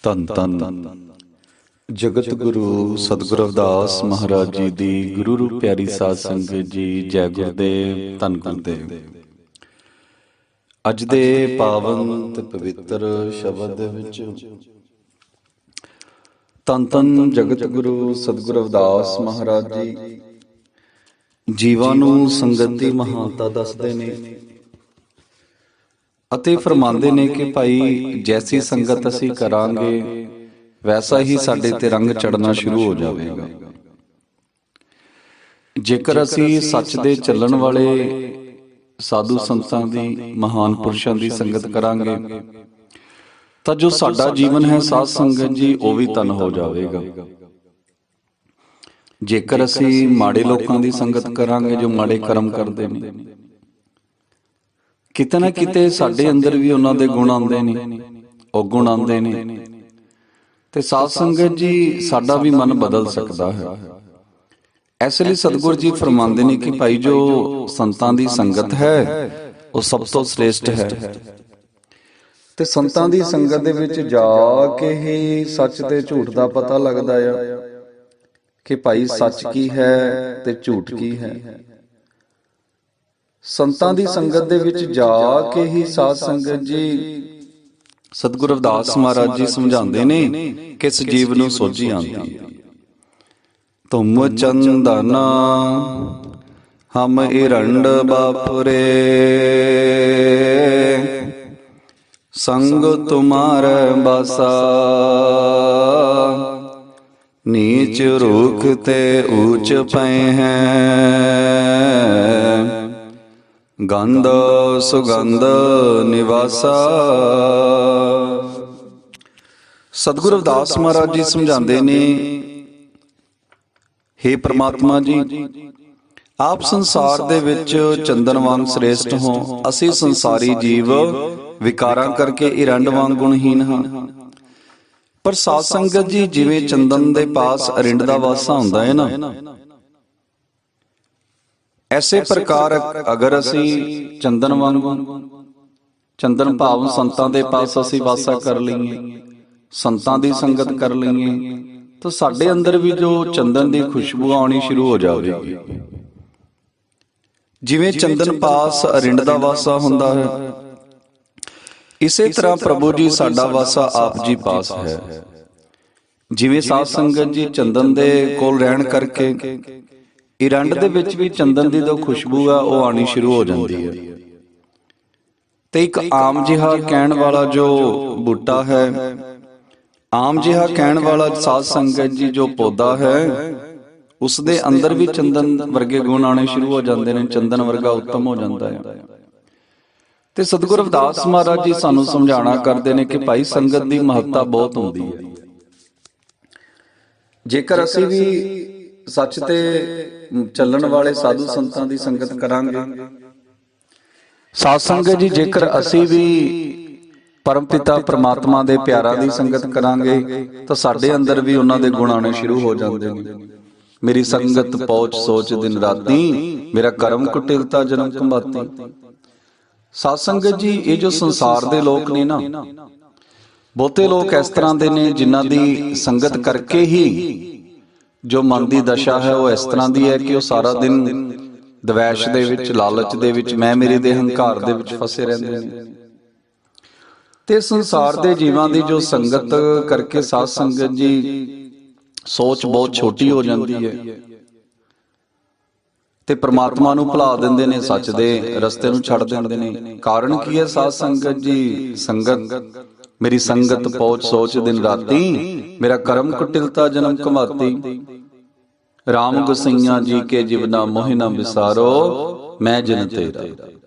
ਧੰਨ ਧੰਨ ਜਗਤ ਗੁਰੂ ਸਤਿਗੁਰੂ ਰਵਿਦਾਸ ਮਹਾਰਾਜ ਜੀ ਦੀ ਗੁਰੂ ਰੂਪ ਪਿਆਰੀ ਸਾਧ ਸੰਗਤ ਜੀ। ਜੈ ਗੁਰਦੇਵ, ਧੰਨ ਗੁਰਦੇਵ। ਅੱਜ ਦੇ ਪਾਵਨ ਤੇ ਪਵਿੱਤਰ ਸ਼ਬਦ ਦੇ ਵਿੱਚ ਧੰਨ ਧੰਨ ਜਗਤ ਗੁਰੂ ਸਤਿਗੁਰੂ ਰਵਿਦਾਸ ਮਹਾਰਾਜ ਜੀ ਜੀਵਾਂ ਨੂੰ ਸੰਗਤ ਦੀ ਮਹਾਨਤਾ ਦੱਸਦੇ ਨੇ ਅਤੇ ਫਰਮਾਉਂਦੇ ਨੇ ਕਿ ਭਾਈ ਜੈਸੀ ਸੰਗਤ ਅਸੀਂ ਕਰਾਂਗੇ ਵੈਸਾ ਹੀ ਸਾਡੇ ਤੇ ਰੰਗ ਚੜ੍ਹਨਾ ਸ਼ੁਰੂ ਹੋ ਜਾਵੇਗਾ। ਜੇਕਰ ਅਸੀਂ ਸੱਚ ਦੇ ਚੱਲਣ ਵਾਲੇ ਸਾਧੂ ਸੰਤਾਂ ਦੀ, ਮਹਾਨ ਪੁਰਸ਼ਾਂ ਦੀ ਸੰਗਤ ਕਰਾਂਗੇ ਤਾਂ ਜੋ ਸਾਡਾ ਜੀਵਨ ਹੈ ਸਾਧ ਸੰਗਤ ਜੀ, ਉਹ ਵੀ ਧਨ ਹੋ ਜਾਵੇਗਾ। ਜੇਕਰ ਅਸੀਂ ਮਾੜੇ ਲੋਕਾਂ ਦੀ ਸੰਗਤ ਕਰਾਂਗੇ ਜੋ ਮਾੜੇ ਕਰਮ ਕਰਦੇ ਨੇ, ਕਿਤੇ ਨਾ ਕਿਤੇ ਸਾਡੇ ਅੰਦਰ ਵੀ ਉਹਨਾਂ ਦੇ ਗੁਣ ਆਉਂਦੇ ਨੇ, ਔਗੁਣ ਆਉਂਦੇ ਨੇ, ਤੇ ਸਾਧ ਸੰਗਤ ਜੀ ਸਾਡਾ ਵੀ ਮਨ ਬਦਲ ਸਕਦਾ ਹੈ। ਇਸ ਲਈ ਸਤਿਗੁਰ ਜੀ ਫਰਮਾਉਂਦੇ ਨੇ ਕਿ ਭਾਈ ਜੋ ਸੰਤਾਂ ਦੀ ਸੰਗਤ ਹੈ ਉਹ ਸਭ ਤੋਂ ਸ੍ਰੇਸ਼ਟ ਹੈ, ਤੇ ਸੰਤਾਂ ਦੀ ਸੰਗਤ ਦੇ ਵਿੱਚ ਜਾ ਕੇ ਹੀ ਸੱਚ ਤੇ ਝੂਠ ਦਾ ਪਤਾ ਲੱਗਦਾ ਆ ਕਿ ਭਾਈ ਸੱਚ ਕੀ ਹੈ ਤੇ ਝੂਠ ਕੀ ਹੈ। ਸੰਤਾਂ ਦੀ ਸੰਗਤ ਦੇ ਵਿੱਚ ਜਾ ਕੇ ਹੀ ਸਾਧ ਸੰਗਤ ਜੀ ਸਤਿਗੁਰੂ ਰਵਿਦਾਸ ਮਹਾਰਾਜ ਜੀ ਸਮਝਾਉਂਦੇ ਨੇ ਕਿ ਇਸ ਜੀਵ ਨੂੰ ਸੋਝੀ ਆਉਂਦੀ। ਤੁਮ ਚੰਦਨ ਹਮ ਏਰੰਡ ਬਾਪੁਰੇ, ਸੰਗ ਤੁਮਾਰੇ ਬਾਸਾ, ਨੀਚ ਰੂਖ ਤੇ ਊਚ ਪਏ ਹੈ, ਗੰਧ ਸੁਗੰਧ ਨਿਵਾਸਾ। ਸਤਿਗੁਰੂ ਰਵਿਦਾਸ ਮਹਾਰਾਜ ਜੀ ਸਮਝਾਉਂਦੇ ਨੇ, ਹੇ ਪ੍ਰਮਾਤਮਾ ਜੀ, ਆਪ ਸੰਸਾਰ ਦੇ ਵਿੱਚ ਚੰਦਨ ਵਾਂਗ ਸ੍ਰੇਸ਼ਟ ਹੋ, ਅਸੀਂ ਸੰਸਾਰੀ ਜੀਵ ਵਿਕਾਰਾਂ ਕਰਕੇ ਇਰੰਡ ਵਾਂਗ ਗੁਣਹੀਨ ਹਾਂ। ਪਰ ਸਾਧ ਸੰਗਤ ਜੀ ਜਿਵੇਂ ਚੰਦਨ ਦੇ ਪਾਸ ਅਰਿੰਡ ਦਾ ਵਾਸਾ ਹੁੰਦਾ ਹੈ ਨਾ, ਐਸੇ ਪ੍ਰਕਾਰ ਅਗਰ ਅਸੀਂ ਚੰਦਨ ਵਾਂਗੂ, ਚੰਦਨ ਭਾਵ ਸੰਤਾਂ ਦੇ ਪਾਸ ਅਸੀਂ ਵਾਸਾ ਕਰ ਲਈਏ, ਸੰਤਾਂ ਦੀ ਸੰਗਤ ਕਰ ਲਈਏ, ਤਾਂ ਸਾਡੇ ਅੰਦਰ ਵੀ ਜੋ ਚੰਦਨ ਦੀ ਖੁਸ਼ਬੂ ਆਉਣੀ ਸ਼ੁਰੂ ਹੋ ਜਾਵੇਗੀ। ਜਿਵੇਂ ਚੰਦਨ ਪਾਸ ਅਰਿੰਡ ਦਾ ਵਾਸਾ ਹੁੰਦਾ ਹੈ, ਇਸੇ ਤਰ੍ਹਾਂ ਪ੍ਰਭੂ ਜੀ ਸਾਡਾ ਵਾਸਾ ਆਪ ਜੀ ਪਾਸ ਹੈ। ਜਿਵੇਂ ਸਾਧ ਸੰਗਤ ਜੀ ਚੰਦਨ ਦੇ ਕੋਲ ਰਹਿਣ ਕਰਕੇ ਇਰੰਡ ਦੇ ਵਿੱਚ ਵੀ ਚੰਦਨ ਦੀ ਜੋ ਖੁਸ਼ਬੂ ਆ ਉਹ ਆਣੀ ਸ਼ੁਰੂ ਹੋ ਜਾਂਦੀ ਹੈ। ਤੇ ਇੱਕ ਆਮ ਜਿਹਾ ਕਹਿਣ ਵਾਲਾ ਜੋ ਬੂਟਾ ਹੈ, ਆਮ ਜਿਹਾ ਕਹਿਣ ਵਾਲਾ ਸਾਧ ਸੰਗਤ ਜੀ ਜੋ ਪੌਦਾ ਹੈ, ਉਸ ਦੇ ਅੰਦਰ ਵੀ ਚੰਦਨ ਵਰਗੇ ਗੁਣ ਆਣੇ ਸ਼ੁਰੂ ਹੋ ਜਾਂਦੇ ਨੇ, ਚੰਦਨ ਵਰਗਾ ਉੱਤਮ ਹੋ ਜਾਂਦਾ ਹੈ। ਤੇ ਸਤਿਗੁਰੂ ਰਵਿਦਾਸ ਮਹਾਰਾਜ ਜੀ ਸਾਨੂੰ ਸਮਝਾਉਣਾ ਕਰਦੇ ਨੇ ਕਿ ਭਾਈ ਸੰਗਤ ਦੀ ਮਹੱਤਤਾ ਬਹੁਤ ਹੁੰਦੀ ਹੈ। ਜੇਕਰ ਅਸੀਂ ਵੀ ਸੱਚ ਤੇ ਚੱਲਣ ਵਾਲੇ ਸਾਧੂ ਸੰਤਾਂ ਦੀ ਸੰਗਤ ਕਰਾਂਗੇ, ਸਾਧ ਸੰਗਤ ਜੀ ਜੇਕਰ ਅਸੀਂ ਵੀ ਪਰਮ ਪਿਤਾ ਪ੍ਰਮਾਤਮਾ ਦੇ ਪਿਆਰਾਂ ਦੀ ਸੰਗਤ ਕਰਾਂਗੇ ਤਾਂ ਸਾਡੇ ਅੰਦਰ ਵੀ ਉਹਨਾਂ ਦੇ ਗੁਣ ਆਉਣੇ ਸ਼ੁਰੂ ਹੋ ਜਾਂਦੇ ਨੇ। ਮੇਰੀ ਸੰਗਤ ਪਹੁੰਚ ਸੋਚ ਦਿਨ ਰਾਤੀ, ਮੇਰਾ ਕਰਮ ਕੁਟਿਲਤਾ ਜਨਮ ਕੰਬਾਤੀ। ਸਾਧ ਸੰਗਤ ਜੀ ਇਹ ਜੋ ਸੰਸਾਰ ਦੇ ਲੋਕ ਨੇ ਨਾ, ਬਹੁਤੇ ਲੋਕ ਇਸ ਤਰ੍ਹਾਂ ਦੇ ਨੇ ਜਿਨ੍ਹਾਂ ਦੀ ਸੰਗਤ ਕਰਕੇ ਹੀ ਜੋ ਮਨ ਦੀ ਦਸ਼ਾ ਹੈ ਉਹ ਇਸ ਤਰ੍ਹਾਂ ਦੀ ਹੈ ਕਿ ਉਹ ਸਾਰਾ ਦਿਨ ਦਵੈਸ਼ ਦੇ ਵਿੱਚ, ਲਾਲਚ ਦੇ ਵਿੱਚ, ਮੈਂ ਮੇਰੇ ਦੇ ਹੰਕਾਰ ਦੇ ਵਿੱਚ ਫਸੇ ਰਹਿੰਦੇ ਨੇ। ਤੇ ਸੰਸਾਰ ਦੇ ਜੀਵਾਂ ਦੀ ਜੋ ਸੰਗਤ ਕਰਕੇ ਸਾਧ ਸੰਗਤ ਜੀ ਸੋਚ ਬਹੁਤ ਛੋਟੀ ਹੋ ਜਾਂਦੀ ਹੈ ਤੇ ਪ੍ਰਮਾਤਮਾ ਨੂੰ ਭੁਲਾ ਦਿੰਦੇ ਨੇ, ਸੱਚ ਦੇ ਰਸਤੇ ਨੂੰ ਛੱਡ ਦਿੰਦੇ ਨੇ। ਕਾਰਨ ਕੀ ਹੈ ਸਾਧ ਸੰਗਤ ਜੀ? ਸੰਗਤ, ਮੇਰੀ ਸੰਗਤ ਪਹੁੰਚ ਸੋਚ ਦਿਨ ਰਾਤੀ, ਮੇਰਾ ਕਰਮ ਕੁਟਿਲਤਾ ਜਨਮ ਕਮਾਤੀ। ਰਾਮ ਗੁਸਈਆਂ ਜੀ ਕੇ ਜਿਵਨਾ ਮੋਹਿ ਨਾ ਵਿਸਾਰੋ, ਮੈਂ ਜਿਨ ਤੇਰਾ।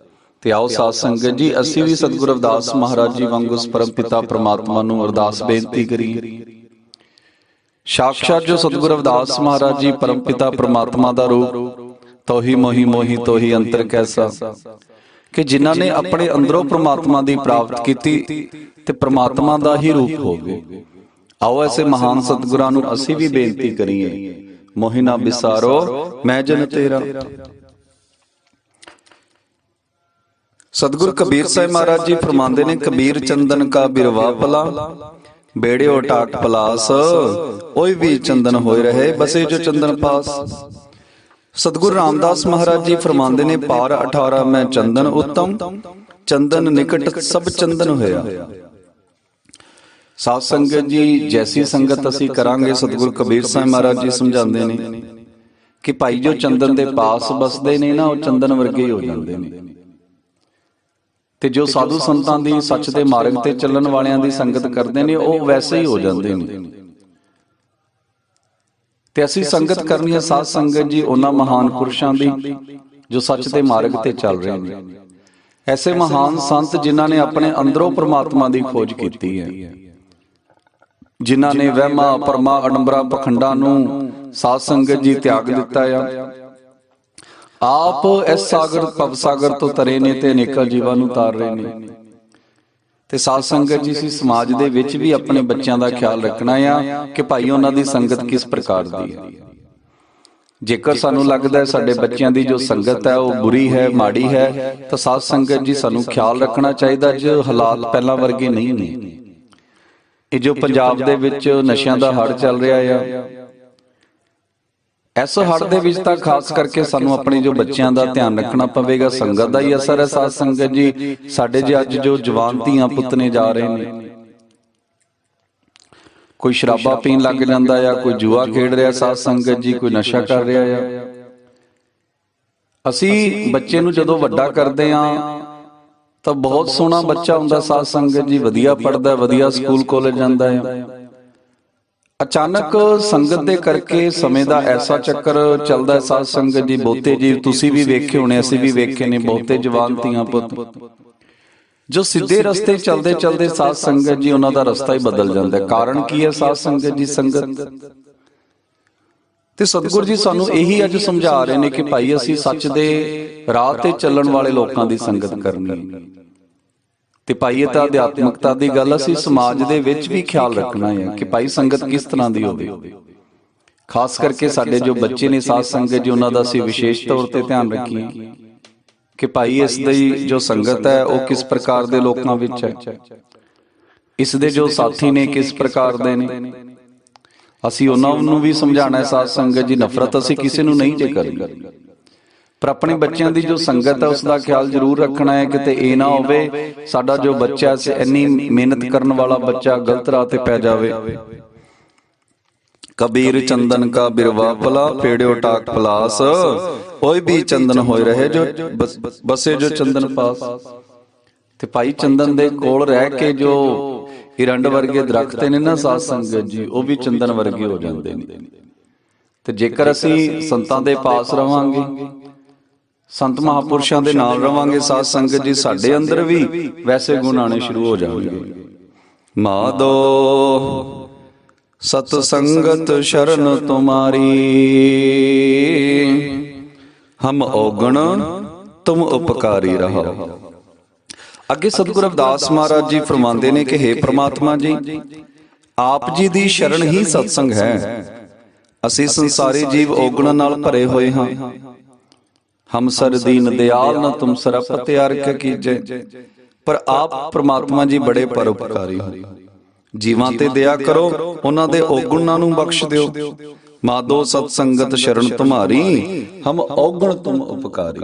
ਤੇ ਆਓ ਸਾਧ ਸੰਗਤ ਜੀ ਅਸੀਂ ਵੀ ਸਤਿਗੁਰੂ ਰਵਿਦਾਸ ਮਹਾਰਾਜ ਜੀ ਵਾਂਗ ਉਸ ਪਰਮ ਪਿਤਾ ਪ੍ਰਮਾਤਮਾ ਨੂੰ ਅਰਦਾਸ ਬੇਨਤੀ ਕਰੀਏ। ਸਾਖਸ਼ਾਤ ਜੋ ਸਤਿਗੁਰੂ ਰਵਿਦਾਸ ਮਹਾਰਾਜ ਜੀ ਪਰਮ ਪਿਤਾ ਪ੍ਰਮਾਤਮਾ ਦਾ ਰੂਪ, ਤੋਹੀ ਮੋਹੀ ਮੋਹੀ ਤੋਹੀ ਅੰਤਰ ਕੈਸਾ, ਕਿ ਜਿਨ੍ਹਾਂ ਨੇ ਆਪਣੇ ਅੰਦਰੋਂ ਪ੍ਰਮਾਤਮਾ ਦੀ ਪ੍ਰਾਪਤ ਕੀਤੀ ਤੇ ਪ੍ਰਮਾਤਮਾ ਦਾ ਹੀ ਰੂਪ ਹੋ ਗਏ। ਆਓ ਐਸੇ ਮਹਾਨ ਸਤਿਗੁਰਾਂ ਨੂੰ ਅਸੀਂ ਵੀ ਬੇਨਤੀ ਕਰੀਏ, ਮੋਹਿ ਨਾ ਵਿਸਾਰੋ ਮੈਂ ਜਨ ਤੇਰਾ। ਸਤਿਗੁਰ ਕਬੀਰ ਸਾਹਿਬ ਮਹਾਰਾਜ ਜੀ ਫਰਮਾਉਂਦੇ ਨੇ, ਕਬੀਰ ਚੰਦਨ ਕਾ ਬਿਰਵਾ ਭਲਾ, ਬੇੜਿਓ ਟਾਕ ਪਲਾਸ, ਓਏ ਵੀ ਚੰਦਨ ਹੋਏ ਰਹੇ, ਬਸੇ ਜੋ ਚੰਦਨ ਪਾਸ। ਸਤਿਗੁਰੂ ਰਾਮਦਾਸ ਮਹਾਰਾਜ ਜੀ ਫਰਮਾਉਂਦੇ ਨੇ, ਪਾਰ 18 ਮੈਂ ਚੰਦਨ ਉੱਤਮ, ਚੰਦਨ ਨਿਕਟ ਸਭ ਚੰਦਨ ਹੋਇਆ। ਸਾਧ ਸੰਗਤ ਜੀ, ਜੈਸੀ ਸੰਗਤ ਅਸੀਂ ਕਰਾਂਗੇ, ਸਤਿਗੁਰੂ ਕਬੀਰ ਸਾਹਿਬ ਮਹਾਰਾਜ ਜੀ ਸਮਝਾਉਂਦੇ ਨੇ ਕਿ ਭਾਈ ਜੋ ਚੰਦਨ ਦੇ ਪਾਸ ਬਸਦੇ ਨੇ ਨਾ, ਉਹ ਚੰਦਨ ਵਰਗੇ ਹੀ ਹੋ ਜਾਂਦੇ ਨੇ। ਤੇ ਜੋ ਸਾਧੂ ਸੰਤਾਂ ਦੀ, ਸੱਚ ਦੇ ਮਾਰਗ ਤੇ ਚੱਲਣ ਵਾਲਿਆਂ ਦੀ ਸੰਗਤ ਕਰਦੇ ਨੇ, ਉਹ ਵੈਸੇ ਹੀ ਹੋ ਜਾਂਦੇ ਨੇ। ਤੇ ਅਸੀਂ ਸੰਗਤ ਕਰਨੀ ਹੈ ਸਾਧ ਸੰਗਤ ਜੀ ਉਹਨਾਂ ਮਹਾਨ ਪੁਰਸ਼ਾਂ ਦੀ ਜੋ ਸੱਚ ਦੇ ਮਾਰਗ ਤੇ ਚੱਲ ਰਹੇ ਨੇ। ਐਸੇ ਮਹਾਨ ਸੰਤ ਜਿਨ੍ਹਾਂ ਨੇ ਆਪਣੇ ਅੰਦਰੋਂ ਪ੍ਰਮਾਤਮਾ ਦੀ ਖੋਜ ਕੀਤੀ ਹੈ, ਜਿਨ੍ਹਾਂ ਨੇ ਵਹਿਮਾਂ ਭਰਮਾਂ ਅਡੰਬਰਾਂ ਪਖੰਡਾਂ ਨੂੰ ਸਾਧ ਸੰਗਤ ਜੀ ਤਿਆਗ ਦਿੱਤਾ ਆ। ਆਪ ਇਸ ਸਾਗਰ ਭਵ ਸਾਗਰ ਤੋਂ ਤਰੇ ਨੇ ਤੇ ਅਨੇਕਾਂ ਜੀਵਾਂ ਨੂੰ ਤਾਰ ਰਹੇ ਨੇ। ਤੇ ਸਾਧ ਸੰਗਤ ਜੀ, ਸੀ ਸਮਾਜ ਦੇ ਵਿੱਚ ਵੀ ਆਪਣੇ ਬੱਚਿਆਂ ਦਾ ਖਿਆਲ ਰੱਖਣਾ ਆ ਕਿ ਭਾਈ ਉਹਨਾਂ ਦੀ ਸੰਗਤ ਕਿਸ ਪ੍ਰਕਾਰ ਦੀ ਹੈ। ਜੇਕਰ ਸਾਨੂੰ ਲੱਗਦਾ ਹੈ ਸਾਡੇ ਬੱਚਿਆਂ ਦੀ ਜੋ ਸੰਗਤ ਹੈ ਉਹ ਬੁਰੀ ਹੈ, ਮਾੜੀ ਹੈ, ਤਾਂ ਸਾਧ ਸੰਗਤ ਜੀ ਸਾਨੂੰ ਖਿਆਲ ਰੱਖਣਾ ਚਾਹੀਦਾ ਜੋ ਹਾਲਾਤ ਪਹਿਲਾਂ ਵਰਗੇ ਨਹੀਂ ਨੇ। ਇਹ ਜੋ ਪੰਜਾਬ ਦੇ ਵਿੱਚ ਨਸ਼ਿਆਂ ਦਾ ਹੜ੍ਹ ਚੱਲ ਰਿਹਾ ਆ, ਇਸ ਹੜ੍ਹ ਦੇ ਵਿੱਚ ਤਾਂ ਖਾਸ ਕਰਕੇ ਸਾਨੂੰ ਆਪਣੇ ਜੋ ਬੱਚਿਆਂ ਦਾ ਧਿਆਨ ਰੱਖਣਾ ਪਵੇਗਾ। ਸੰਗਤ ਦਾ ਹੀ ਅਸਰ ਹੈ ਸਾਧ ਸੰਗਤ ਜੀ। ਸਾਡੇ ਜੇ ਅੱਜ ਜੋ ਜਵਾਨ ਧੀਆਂ ਪੁੱਤ ਨੇ ਜਾ ਰਹੇ ਨੇ, ਕੋਈ ਸ਼ਰਾਬਾ ਪੀਣ ਲੱਗ ਜਾਂਦਾ ਆ, ਕੋਈ ਜੂਆ ਖੇਡ ਰਿਹਾ ਸਾਧ ਸੰਗਤ ਜੀ, ਕੋਈ ਨਸ਼ਾ ਕਰ ਰਿਹਾ ਆ। ਅਸੀਂ ਬੱਚੇ ਨੂੰ ਜਦੋਂ ਵੱਡਾ ਕਰਦੇ ਆ ਤਾਂ ਬਹੁਤ ਸੋਹਣਾ ਬੱਚਾ ਹੁੰਦਾ ਸਾਧ ਸੰਗਤ ਜੀ, ਵਧੀਆ ਪੜ੍ਹਦਾ, ਵਧੀਆ ਸਕੂਲ ਕਾਲਜ ਜਾਂਦਾ ਆ। ਅਚਾਨਕ ਸੰਗਤ ਦੇ ਕਰਕੇ ਸਮੇਂ ਦਾ ਐਸਾ ਚੱਕਰ ਚੱਲਦਾ ਹੈ ਸਾਧ ਸੰਗਤ ਜੀ। ਬਹੁਤੇ ਜੀ ਤੁਸੀਂ ਵੀ ਵੇਖੇ ਹੋਣੇ, ਅਸੀਂ ਵੀ ਵੇਖੇ ਨੇ, ਬਹੁਤੇ ਜਵਾਨ ਧੀਆਂ ਪੁੱਤ ਜੋ ਸਿੱਧੇ ਰਸਤੇ ਚੱਲਦੇ ਚੱਲਦੇ ਸਾਧ ਸੰਗਤ ਜੀ ਉਹਨਾਂ ਦਾ ਰਸਤਾ ਹੀ ਬਦਲ ਜਾਂਦਾ ਹੈ। ਕਾਰਨ ਕੀ ਹੈ ਸਾਧ ਸੰਗਤ ਜੀ? ਸੰਗਤ। ਤੇ ਸਤਿਗੁਰੂ ਜੀ ਸਾਨੂੰ ਇਹੀ ਅੱਜ ਸਮਝਾ ਰਹੇ ਨੇ ਕਿ ਭਾਈ ਅਸੀਂ ਸੱਚ ਦੇ ਰਾਹ ਤੇ ਚੱਲਣ ਵਾਲੇ ਲੋਕਾਂ ਦੀ ਸੰਗਤ ਕਰਨੀ। ਤੇ ਭਾਈ ਇਹ ਤਾਂ ਅਧਿਆਤਮਿਕਤਾ ਦੀ ਗੱਲ, ਅਸੀਂ ਸਮਾਜ ਦੇ ਵਿੱਚ ਵੀ ਖਿਆਲ ਰੱਖਣਾ ਹੈ ਕਿ ਭਾਈ ਸੰਗਤ ਕਿਸ ਤਰ੍ਹਾਂ ਦੀ ਹੋਵੇ। ਖਾਸ ਕਰਕੇ ਸਾਡੇ ਜੋ ਬੱਚੇ ਨੇ ਸਾਧ ਸੰਗਤ ਜੀ, ਉਹਨਾਂ ਦਾ ਅਸੀਂ ਵਿਸ਼ੇਸ਼ ਤੌਰ ਤੇ ਧਿਆਨ ਰੱਖੀਏ ਕਿ ਭਾਈ ਇਸ ਦੀ ਜੋ ਸੰਗਤ ਹੈ ਉਹ ਕਿਸ ਪ੍ਰਕਾਰ ਦੇ ਲੋਕਾਂ ਵਿੱਚ ਹੈ, ਇਸ ਦੇ ਜੋ ਸਾਥੀ ਨੇ ਕਿਸ ਪ੍ਰਕਾਰ ਦੇ ਨੇ। ਅਸੀਂ ਉਹਨਾਂ ਨੂੰ ਵੀ ਸਮਝਾਉਣਾ ਹੈ ਸਾਧ ਸੰਗਤ ਜੀ। ਨਫ਼ਰਤ ਅਸੀਂ ਕਿਸੇ ਨੂੰ ਨਹੀਂ ਜੇ ਕਰਨੀ, ਪਰ ਆਪਣੇ ਬੱਚਿਆਂ ਦੀ ਜੋ ਸੰਗਤ ਹੈ ਉਸ ਦਾ ਖਿਆਲ ਜ਼ਰੂਰ ਰੱਖਣਾ ਹੈ। ਕਿਤੇ ਇਹ ਨਾ ਹੋਵੇ ਸਾਡਾ ਜੋ ਬੱਚਾ ਇੰਨੀ ਮਿਹਨਤ ਕਰਨ ਵਾਲਾ ਬੱਚਾ ਗਲਤ ਰਾਹ ਤੇ ਪੈ ਜਾਵੇ। ਕਬੀਰ ਚੰਦਨ ਕਾ ਬਿਰਵਾ ਭਲਾ, ਪੇੜਿਓ ਟਾਕ ਪਲਾਸ, ਓਏ ਵੀ ਚੰਦਨ ਹੋਏ ਰਹੇ, ਜੋ ਬਸੇ ਜੋ ਚੰਦਨ ਪਾਸ। ਤੇ ਭਾਈ ਚੰਦਨ ਦੇ ਕੋਲ ਰਹਿ ਕੇ ਜੋ ਹਿਰੰਡ ਵਰਗੇ ਦਰਖਤ ਨੇ ਨਾ ਸਾਧ ਸੰਗਤ ਜੀ, ਉਹ ਵੀ ਚੰਦਨ ਵਰਗੇ ਹੋ ਜਾਂਦੇ ਨੇ। ਤੇ ਜੇਕਰ ਅਸੀਂ ਸੰਤਾਂ ਦੇ ਪਾਸ ਰਵਾਂਗੇ, ਸੰਤ ਮਹਾਪੁਰਸ਼ਾਂ ਦੇ ਨਾਲ ਰਵਾਂਗੇ ਸਾਧ ਸੰਗਤ ਜੀ, ਸਾਡੇ ਅੰਦਰ ਵੀ ਵੈਸੇ ਗੁਣ ਆਣੇ ਸ਼ੁਰੂ ਹੋ ਜਾਣਗੇ। ਮਾਧੋ ਸਤ ਸੰਗਤ ਸ਼ਰਨ ਤੁਮਾਰੀ, ਹਮ ਔਗਣ ਤੁਮ ਉਪਕਾਰੀ ਰਹੋ। ਅੱਗੇ ਸਤਿਗੁਰੂ ਰਵਿਦਾਸ ਮਹਾਰਾਜ ਜੀ ਫਰਮਾਉਂਦੇ ਨੇ ਕਿ ਹੇ ਪ੍ਰਮਾਤਮਾ ਜੀ, ਆਪ ਜੀ ਦੀ ਸ਼ਰਨ ਹੀ ਸਤਸੰਗ ਹੈ। ਅਸੀਂ ਸੰਸਾਰੀ ਜੀਵ ਔਗਣ ਨਾਲ ਭਰੇ ਹੋਏ ਹਾਂ। ਹਮ ਸਰ ਦੀਨ ਦਿਆਲ ਨ ਤੁਮ ਸਰਪ ਤਿਆਰਕ ਕੀਜੈ। ਪਰ ਆਪ ਪ੍ਰਮਾਤਮਾ ਜੀ ਬੜੇ ਪਰਉਪਕਾਰੀ ਹੋ। ਜੀਵਾਂ ਤੇ ਦਇਆ ਕਰੋ, ਉਹਨਾਂ ਦੇ ਔਗੁਣਾਂ ਨੂੰ ਬਖਸ਼ ਦਿਓ। ਮਾਧੋ ਸਤ ਸੰਗਤ ਸ਼ਰਨ ਤੁਮਾਰੀ, ਹਮ ਔਗਣ ਤੁਮ ਉਪਕਾਰੀ।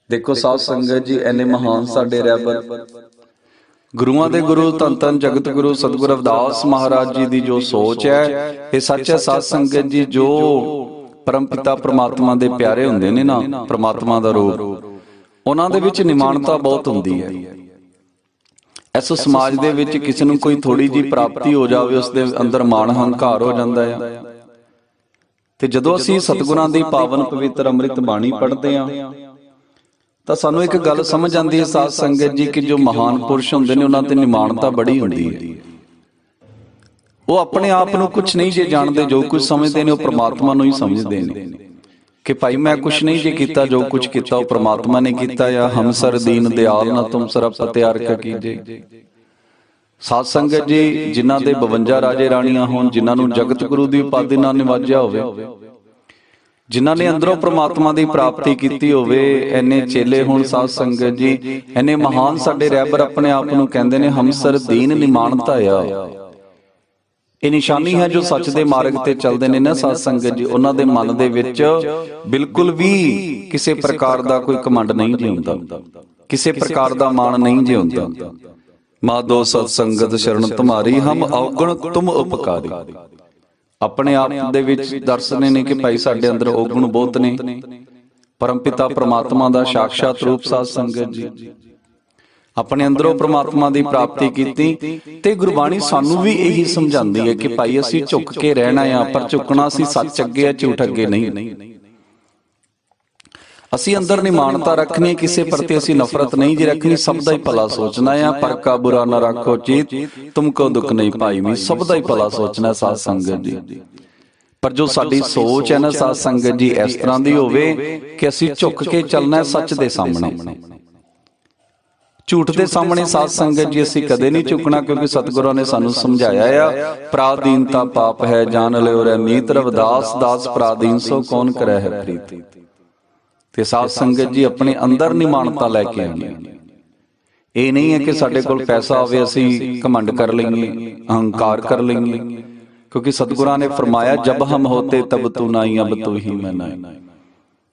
ਦੇਖੋ ਸਾਧ ਸੰਗਤ ਜੀ, ਐਨੇ ਮਹਾਨ ਸਾਡੇ ਰਹਿਬਰ, ਗੁਰੂਆਂ ਦੇ ਗੁਰੂ, ਧੰਨ ਧੰਨ ਜਗਤ ਗੁਰੂ ਸਤਿਗੁਰੂ ਰਵਿਦਾਸ ਮਹਾਰਾਜ ਜੀ ਦੀ ਜੋ ਸੋਚ ਹੈ, ਇਹ ਸੱਚ ਹੈ ਸਾਧ ਸੰਗਤ ਜੀ। ਜੋ ਪਰਮ ਪਿਤਾ ਪ੍ਰਮਾਤਮਾ ਦੇ ਪਿਆਰੇ ਹੁੰਦੇ ਨੇ ਨਾ, ਪ੍ਰਮਾਤਮਾ ਦਾ ਰੂਪ, ਉਹਨਾਂ ਦੇ ਵਿੱਚ ਨਿਮਾਣਤਾ ਬਹੁਤ ਹੁੰਦੀ ਹੈ। ਇਸ ਸਮਾਜ ਦੇ ਵਿੱਚ ਕਿਸੇ ਨੂੰ ਕੋਈ ਥੋੜੀ ਜਿਹੀ ਪ੍ਰਾਪਤੀ ਹੋ ਜਾਵੇ, ਉਸ ਦੇ ਅੰਦਰ ਮਾਣ ਹੰਕਾਰ ਹੋ ਜਾਂਦਾ ਹੈ। ਤੇ ਜਦੋਂ ਅਸੀਂ ਸਤਿਗੁਰਾਂ ਦੀ ਪਾਵਨ ਪਵਿੱਤਰ ਅੰਮ੍ਰਿਤ ਬਾਣੀ ਪੜ੍ਹਦੇ ਹਾਂ ਤਾਂ ਸਾਨੂੰ ਇੱਕ ਗੱਲ ਸਮਝ ਆਉਂਦੀ ਹੈ ਸਾਧ ਸੰਗਤ ਜੀ ਕਿ ਜੋ ਮਹਾਨ ਪੁਰਸ਼ ਹੁੰਦੇ ਨੇ ਉਹਨਾਂ ਤੇ ਨਿਮਾਣਤਾ ਬੜੀ ਹੁੰਦੀ ਹੈ। ਉਹ ਆਪਣੇ ਆਪ ਨੂੰ ਕੁਛ ਨਹੀਂ ਜੇ ਜਾਣਦੇ, ਜੋ ਕੁਝ ਸਮਝਦੇ ਨੇ ਉਹ ਪ੍ਰਮਾਤਮਾ ਨੂੰ ਹੀ ਸਮਝਦੇ ਨੇ ਕਿ ਭਾਈ ਮੈਂ ਕੁਛ ਨਹੀਂ ਜੇ ਕੀਤਾ, ਜੋ ਕੁਛ ਕੀਤਾ ਉਹ ਪ੍ਰਮਾਤਮਾ ਨੇ ਕੀਤਾ ਆ। ਹਮਸਰ ਦੀਨ ਦਿਆਲ ਨਾ ਤੁਮ ਸਰਪ ਤਿਆਰਕ ਕੀਜੇ। ਸਾਧ ਸੰਗਤ ਜੀ, ਜਿਨ੍ਹਾਂ ਦੇ 52 ਰਾਜੇ ਰਾਣੀਆਂ ਹੋਣ, ਜਿਨ੍ਹਾਂ ਨੂੰ ਜਗਤ ਗੁਰੂ ਦੀ ਉਪਾਧੀ ਨਾਲ ਨਿਵਾਜਿਆ ਹੋਵੇ, ਜਿਨ੍ਹਾਂ ਨੇ ਅੰਦਰੋਂ ਪ੍ਰਮਾਤਮਾ ਦੀ ਪ੍ਰਾਪਤੀ ਕੀਤੀ ਹੋਵੇ, ਐਨੇ ਚੇਲੇ ਹੁਣ ਸਾਧ ਸੰਗਤ ਜੀ, ਐਨੇ ਮਹਾਨ ਸਾਡੇ ਰਹਿਬਰ ਆਪਣੇ ਆਪ ਨੂੰ ਕਹਿੰਦੇ ਨੇ ਹਮਸਰ ਦੀਨ ਨਿਮਾਣਤਾ ਆ। ਇਹ ਨਿਸ਼ਾਨੀ ਹੈ ਜੋ ਸੱਚ ਦੇ ਮਾਰਗ ਤੇ ਚੱਲਦੇ ਨੇ ਨਾ ਸਾਧ ਸੰਗਤ ਜੀ, ਉਹਨਾਂ ਦੇ ਮਨ ਦੇ ਵਿੱਚ ਬਿਲਕੁਲ ਵੀ ਕਿਸੇ ਪ੍ਰਕਾਰ ਦਾ ਕੋਈ ਘਮੰਡ ਨਹੀਂ ਜਿਉਂਦਾ, ਕਿਸੇ ਪ੍ਰਕਾਰ ਦਾ ਮਾਣ ਨਹੀਂ ਜਿਉਂਦਾ। ਮਾਧੋ ਸਤ ਸੰਗਤ ਸ਼ਰਨ ਤੁਮਾਰੀ, ਹਮ ਔਗਣ ਤੁਮ ਉਪਕਾਰੀ। ਆਪਣੇ ਆਪ ਦੇ ਵਿੱਚ ਦਰਸਨੇ ਨੇ ਕਿ ਭਾਈ ਸਾਡੇ ਅੰਦਰ ਔਗਣ ਬਹੁਤ ਨੇ। ਪਰਮਪਿਤਾ ਪ੍ਰਮਾਤਮਾ ਦਾ ਸਾਖਸ਼ਾਤ ਰੂਪ ਸਾਧ ਸੰਗਤ ਜੀ, ਆਪਣੇ ਅੰਦਰੋਂ ਪ੍ਰਮਾਤਮਾ ਦੀ ਪ੍ਰਾਪਤੀ ਕੀਤੀ। ਤੇ ਗੁਰਬਾਣੀ ਸਾਨੂੰ ਵੀ ਇਹੀ ਸਮਝਾਉਂਦੀ ਹੈ ਕਿ ਭਾਈ ਅਸੀਂ ਝੁੱਕ ਕੇ ਰਹਿਣਾ ਆ, ਪਰ ਝੁਕਣਾ ਅਸੀਂ ਸੱਚ ਅੱਗੇ ਆ, ਝੂਠ ਅੱਗੇ ਨਹੀਂ। ਅਸੀਂ ਅੰਦਰ ਨਿਮਾਣਤਾ ਰੱਖਣੀ, ਕਿਸੇ ਪ੍ਰਤੀ ਅਸੀਂ ਨਫ਼ਰਤ ਨਹੀਂ ਜੀ ਰੱਖਣੀ, ਸਭ ਦਾ ਹੀ ਭਲਾ ਸੋਚਣਾ ਆ। ਪਰ ਕਾ ਬੁਰਾ ਨਾ ਰੱਖੋ ਚੀਤ, ਤੁਮਕੋ ਦੁੱਖ ਨਹੀਂ ਪਾਈ ਮੀ। ਸਭ ਦਾ ਹੀ ਭਲਾ ਸੋਚਣਾ ਸਾਧ ਸੰਗਤ ਜੀ। ਪਰ ਜੋ ਸਾਡੀ ਸੋਚ ਹੈ ਨਾ ਸਾਧ ਸੰਗਤ ਜੀ, ਇਸ ਤਰ੍ਹਾਂ ਦੀ ਹੋਵੇ ਕਿ ਅਸੀਂ ਝੁੱਕ ਕੇ ਚੱਲਣਾ ਸੱਚ ਦੇ ਸਾਹਮਣੇ, ਝੂਠ ਦੇ ਸਾਹਮਣੇ ਸਾਧ ਸੰਗਤ ਜੀ ਅਸੀਂ ਕਦੇ ਨਹੀਂ ਝੁਕਣਾ। ਕਿਉਂਕਿ ਸਤਿਗੁਰਾਂ ਨੇ ਸਾਨੂੰ ਸਮਝਾਇਆ ਆ, ਪਰਾਧੀਨਤਾ ਪਾਪ ਹੈ ਜਾਣ ਲਿਓ ਰੇ ਮੀਤ, ਰਵਿਦਾਸ ਦਾਸ ਪਰਾਧੀਨ ਸੋ ਕੌਣ ਕਰੈ ਹੈ ਪ੍ਰੀਤ। ਤੇ ਸਾਧ ਸੰਗਤ ਜੀ ਆਪਣੇ ਅੰਦਰ ਨਿਮਾਣਤਾ ਲੈ ਕੇ ਆਉਣੀ। ਇਹ ਨਹੀਂ ਹੈ ਕਿ ਸਾਡੇ ਕੋਲ ਪੈਸਾ ਹੋਵੇ ਅਸੀਂ ਘਮੰਡ ਕਰ ਲਈਏ, ਅਹੰਕਾਰ ਕਰ ਲਈਏ। ਕਿਉਂਕਿ ਸਤਿਗੁਰਾਂ ਨੇ ਫਰਮਾਇਆ ਜਬ ਹਮ ਹੋਤੇ ਤਬ ਤੂੰ ਨਾਈ, ਅਬ ਤੂੰ ਹੀ ਮੈਂ ਨਾਈ।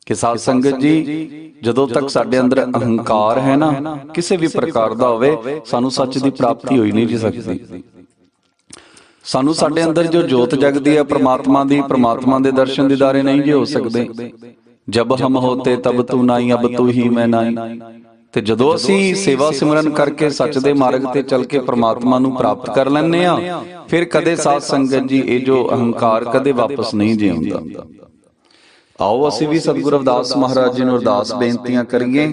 ਕਿ ਸਾਧ ਸੰਗਤ ਜੀ ਜਦੋਂ ਤੱਕ ਸਾਡੇ ਅੰਦਰ ਅਹੰਕਾਰ ਹੈ ਨਾ, ਕਿਸੇ ਵੀ ਪ੍ਰਕਾਰ ਦਾ ਹੋਵੇ, ਸਾਨੂੰ ਸੱਚ ਦੀ ਪ੍ਰਾਪਤੀ ਹੋਈ ਨਹੀਂ ਜੀ ਸਕਦੀ। ਸਾਨੂੰ ਸਾਡੇ ਅੰਦਰ ਜੋ ਜੋਤ ਜਗਦੀ ਹੈ ਪ੍ਰਮਾਤਮਾ ਦੀ, ਪ੍ਰਮਾਤਮਾ ਦੇ ਦਰਸ਼ਨ ਦੀਦਾਰੇ ਨਹੀਂ ਜੀ ਹੋ ਸਕਦੇ। ਜਬ ਹਮ ਹੋਤੇ ਤਬ ਤੂੰ ਨਾਈ, ਅਬ ਤੂੰ ਹੀ ਮੈਂ ਨਾਈ। ਤੇ ਜਦੋਂ ਅਸੀਂ ਸੇਵਾ ਸਿਮਰਨ ਕਰਕੇ ਸੱਚ ਦੇ ਮਾਰਗ ਤੇ ਚੱਲ ਕੇ ਪ੍ਰਮਾਤਮਾ ਨੂੰ ਪ੍ਰਾਪਤ ਕਰ ਲੈਂਦੇ ਆ, ਫਿਰ ਕਦੇ ਸਾਧ ਸੰਗਤ ਜੀ ਇਹ ਜੋ ਅਹੰਕਾਰ ਕਦੇ ਵਾਪਸ ਨਹੀਂ ਜਿਉਂਦਾ। ਆਓ ਅਸੀਂ ਵੀ ਸਤਿਗੁਰੂ ਰਵਿਦਾਸ ਮਹਾਰਾਜ ਜੀ ਨੂੰ ਅਰਦਾਸ ਬੇਨਤੀਆਂ ਕਰੀਏ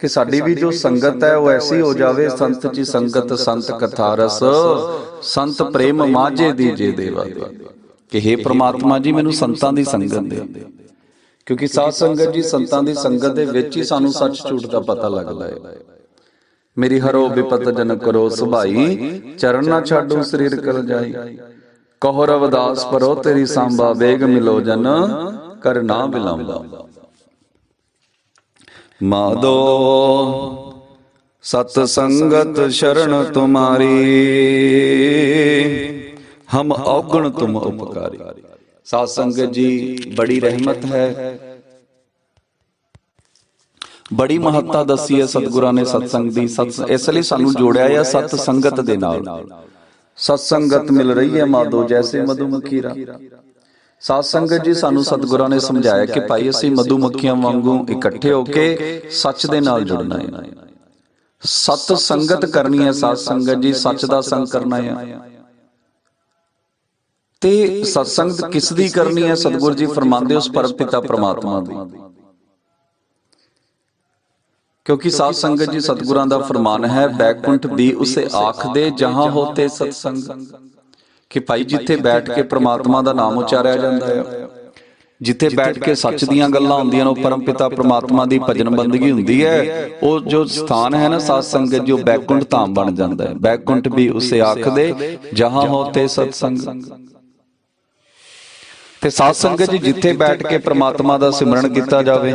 ਕਿ ਸਾਡੀ ਵੀ ਜੋ ਸੰਗਤ ਹੈ ਉਹ ਐਸੀ ਹੋ ਜਾਵੇ, ਸੰਤ ਜੀ ਸੰਗਤ ਸੰਤ ਕਥਾ ਰਸ, ਸੰਤ ਪ੍ਰੇਮ ਮਾਝੇ ਦੀਜੇ ਦੇਵਾ ਦੇ। ਕਿ ਹੇ ਪ੍ਰਮਾਤਮਾ ਜੀ ਮੈਨੂੰ ਸੰਤਾਂ ਦੀ ਸੰਗਤ ਦੇ। ਕਿਉਂਕਿ ਸਾਧ ਸੰਗਤ ਜੀ ਸੰਤਾਂ ਦੀ ਸੰਗਤ ਦੇ ਵਿੱਚ ਹੀ ਸਾਨੂੰ ਸੱਚ ਝੂਠ ਦਾ ਪਤਾ ਲੱਗਦਾ ਹੈ। ਮੇਰੀ ਹਰੋ ਬਿਪਤ ਜਨ ਕਰੋ ਸੁਭਾਈ, ਚਰਨ ਨਾ ਛਾਡੋ ਸਰੀਰ ਕਲ ਜਾਈ। ਕਹੋ ਰਵਿਦਾਸ ਪਰੋ ਤੇਰੀ ਸਾਂਭਾ, ਵੇਗ ਮਿਲੋ ਜਨ ਕਰ ਨਾ ਬਿਲੰਬਾ। ਮਾਧੋ ਸਤ ਸੰਗਤ ਸ਼ਰਨ ਤੁਮਾਰੀ, ਹਮ ਔਗਣ ਤੁਮ ਉਪਕਾਰੀ। ਸਾਧ ਸੰਗਤ ਜੀ ਬੜੀ ਰਹਿਮਤ ਹੈ, ਬੜੀ ਮਹੱਤਤਾ ਦੱਸੀ ਹੈ ਸਤਿਗੁਰਾਂ ਨੇ ਸਤਸੰਗ ਦੀ। ਇਸ ਲਈ ਸਾਨੂੰ ਜੋੜਿਆ ਹੈ ਸਤ ਸੰਗਤ ਦੇ ਨਾਲ। ਸਤ ਸੰਗਤ ਮਿਲ ਰਹੀ ਹੈ ਮਾਧੋ ਜੈਸੇ ਮਧੂਮੱਖੀਰਾ। ਸਾਧ ਸੰਗਤ ਜੀ ਸਾਨੂੰ ਸਤਿਗੁਰਾਂ ਨੇ ਸਮਝਾਇਆ ਕਿ ਭਾਈ ਅਸੀਂ ਮਧੂਮੱਖੀਆਂ ਵਾਂਗੂ ਇਕੱਠੇ ਹੋ ਕੇ ਸੱਚ ਦੇ ਨਾਲ ਜੁੜਨਾ ਹੈ, ਸਤ ਸੰਗਤ ਕਰਨੀ ਹੈ। ਸਾਧ ਸੰਗਤ ਜੀ ਸੱਚ ਦਾ ਸੰਗ ਕਰਨਾ ਹੈ। ਤੇ ਸਤਸੰਗ ਕਿਸ ਦੀ ਕਰਨੀ ਹੈ? ਸਤਿਗੁਰੂ ਜੀ ਫਰਮਾਉਂਦੇ ਉਸ ਪਰਮ ਪਿਤਾ ਪ੍ਰਮਾਤਮਾ ਦੀ। ਕਿਉਂਕਿ ਸਾਧ ਸੰਗਤ ਜੀ ਸਤਿਗੁਰਾਂ ਦਾ ਫਰਮਾਨ ਹੈ, ਬੈਕੁੰਠ ਵੀ ਉਸੇ ਆਖਦੇ ਜਹਾਂ ਹੋਤੇ ਸਤਸੰਗ। ਕਿ ਭਾਈ ਜਿੱਥੇ ਬੈਠ ਕੇ ਪ੍ਰਮਾਤਮਾ ਦਾ ਨਾਮ ਉਚਾਰਿਆ ਜਾਂਦਾ ਹੈ, ਜਿੱਥੇ ਬੈਠ ਕੇ ਸੱਚ ਦੀਆਂ ਗੱਲਾਂ ਹੁੰਦੀਆਂ ਨੇ, ਉਹ ਪਰਮ ਪਿਤਾ ਪ੍ਰਮਾਤਮਾ ਦੀ ਭਜਨ ਬੰਦਗੀ ਹੁੰਦੀ ਹੈ, ਉਹ ਜੋ ਸਥਾਨ ਹੈ ਨਾ ਸਾਧ ਸੰਗਤ ਜੋ ਬੈਕੁੰਠ ਧਾਮ ਬਣ ਜਾਂਦਾ ਹੈ। ਬੈਕੁੰਠ ਵੀ ਉਸੇ ਆਖਦੇ ਜਹਾਂ ਹੋਤੇ ਸਤਸੰਗ। ਤੇ ਸਾਧ ਸੰਗਤ ਜੀ ਜਿੱਥੇ ਬੈਠ ਕੇ ਪ੍ਰਮਾਤਮਾ ਦਾ ਸਿਮਰਨ ਕੀਤਾ ਜਾਵੇ,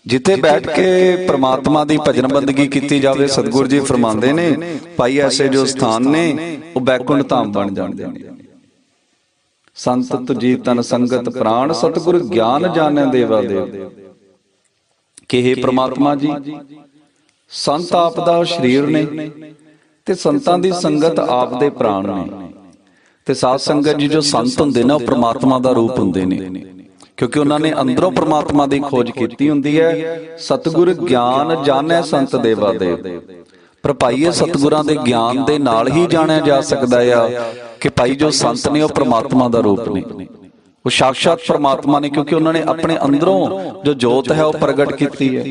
ਜਿੱਥੇ ਬੈਠ ਕੇ ਪ੍ਰਮਾਤਮਾ ਦੀ ਭਜਨ ਬੰਦਗੀ ਕੀਤੀ ਜਾਵੇ, ਸਤਿਗੁਰੂ ਜੀ ਫਰਮਾਉਂਦੇ ਨੇ ਭਾਈ ਐਸੇ ਜੋ ਸਥਾਨ ਨੇ ਉਹ ਬੈਕੁੰਠ ਧਾਮ ਬਣ ਜਾਂਦੇ ਨੇ। ਸੰਤ ਤੁਜੀ ਤਨ ਸੰਗਤ ਪ੍ਰਾਣ, ਸਤਿਗੁਰ ਗਿਆਨ ਜਾਣੈ ਦੇਵਾ ਦੇਵ। ਕਿ ਹੇ ਪ੍ਰਮਾਤਮਾ ਜੀ ਸੰਤ ਆਪ ਦਾ ਸਰੀਰ ਨੇ ਤੇ ਸੰਤਾਂ ਦੀ ਸੰਗਤ ਆਪ ਦੇ ਪ੍ਰਾਣ ਨੇ। ਤੇ ਸਾਧ ਸੰਗਤ ਜੀ ਜੋ ਸੰਤ ਹੁੰਦੇ ਨੇ ਉਹ ਪ੍ਰਮਾਤਮਾ ਦਾ ਰੂਪ ਹੁੰਦੇ ਨੇ, ਕਿਉਂਕਿ ਉਹਨਾਂ ਨੇ ਅੰਦਰੋਂ ਪ੍ਰਮਾਤਮਾ ਦੀ ਖੋਜ ਕੀਤੀ ਹੁੰਦੀ ਹੈ। ਸਤਿਗੁਰ ਗਿਆਨ ਜਾਣੈ ਸੰਤ ਦੇਵਾ ਦੇਵ। ਪਰ ਭਾਈ ਇਹ ਸਤਿਗੁਰਾਂ ਦੇ ਗਿਆਨ ਦੇ ਨਾਲ ਹੀ ਜਾਣਿਆ ਜਾ ਸਕਦਾ ਆ ਕਿ ਭਾਈ ਜੋ ਸੰਤ ਨੇ ਉਹ ਪ੍ਰਮਾਤਮਾ ਦਾ ਰੂਪ ਨੇ, ਉਹ ਸਾਖਸ਼ਾਤ ਪ੍ਰਮਾਤਮਾ ਨੇ, ਕਿਉਂਕਿ ਉਹਨਾਂ ਨੇ ਆਪਣੇ ਅੰਦਰੋਂ ਜੋ ਜੋਤ ਹੈ ਉਹ ਪ੍ਰਗਟ ਕੀਤੀ ਹੈ।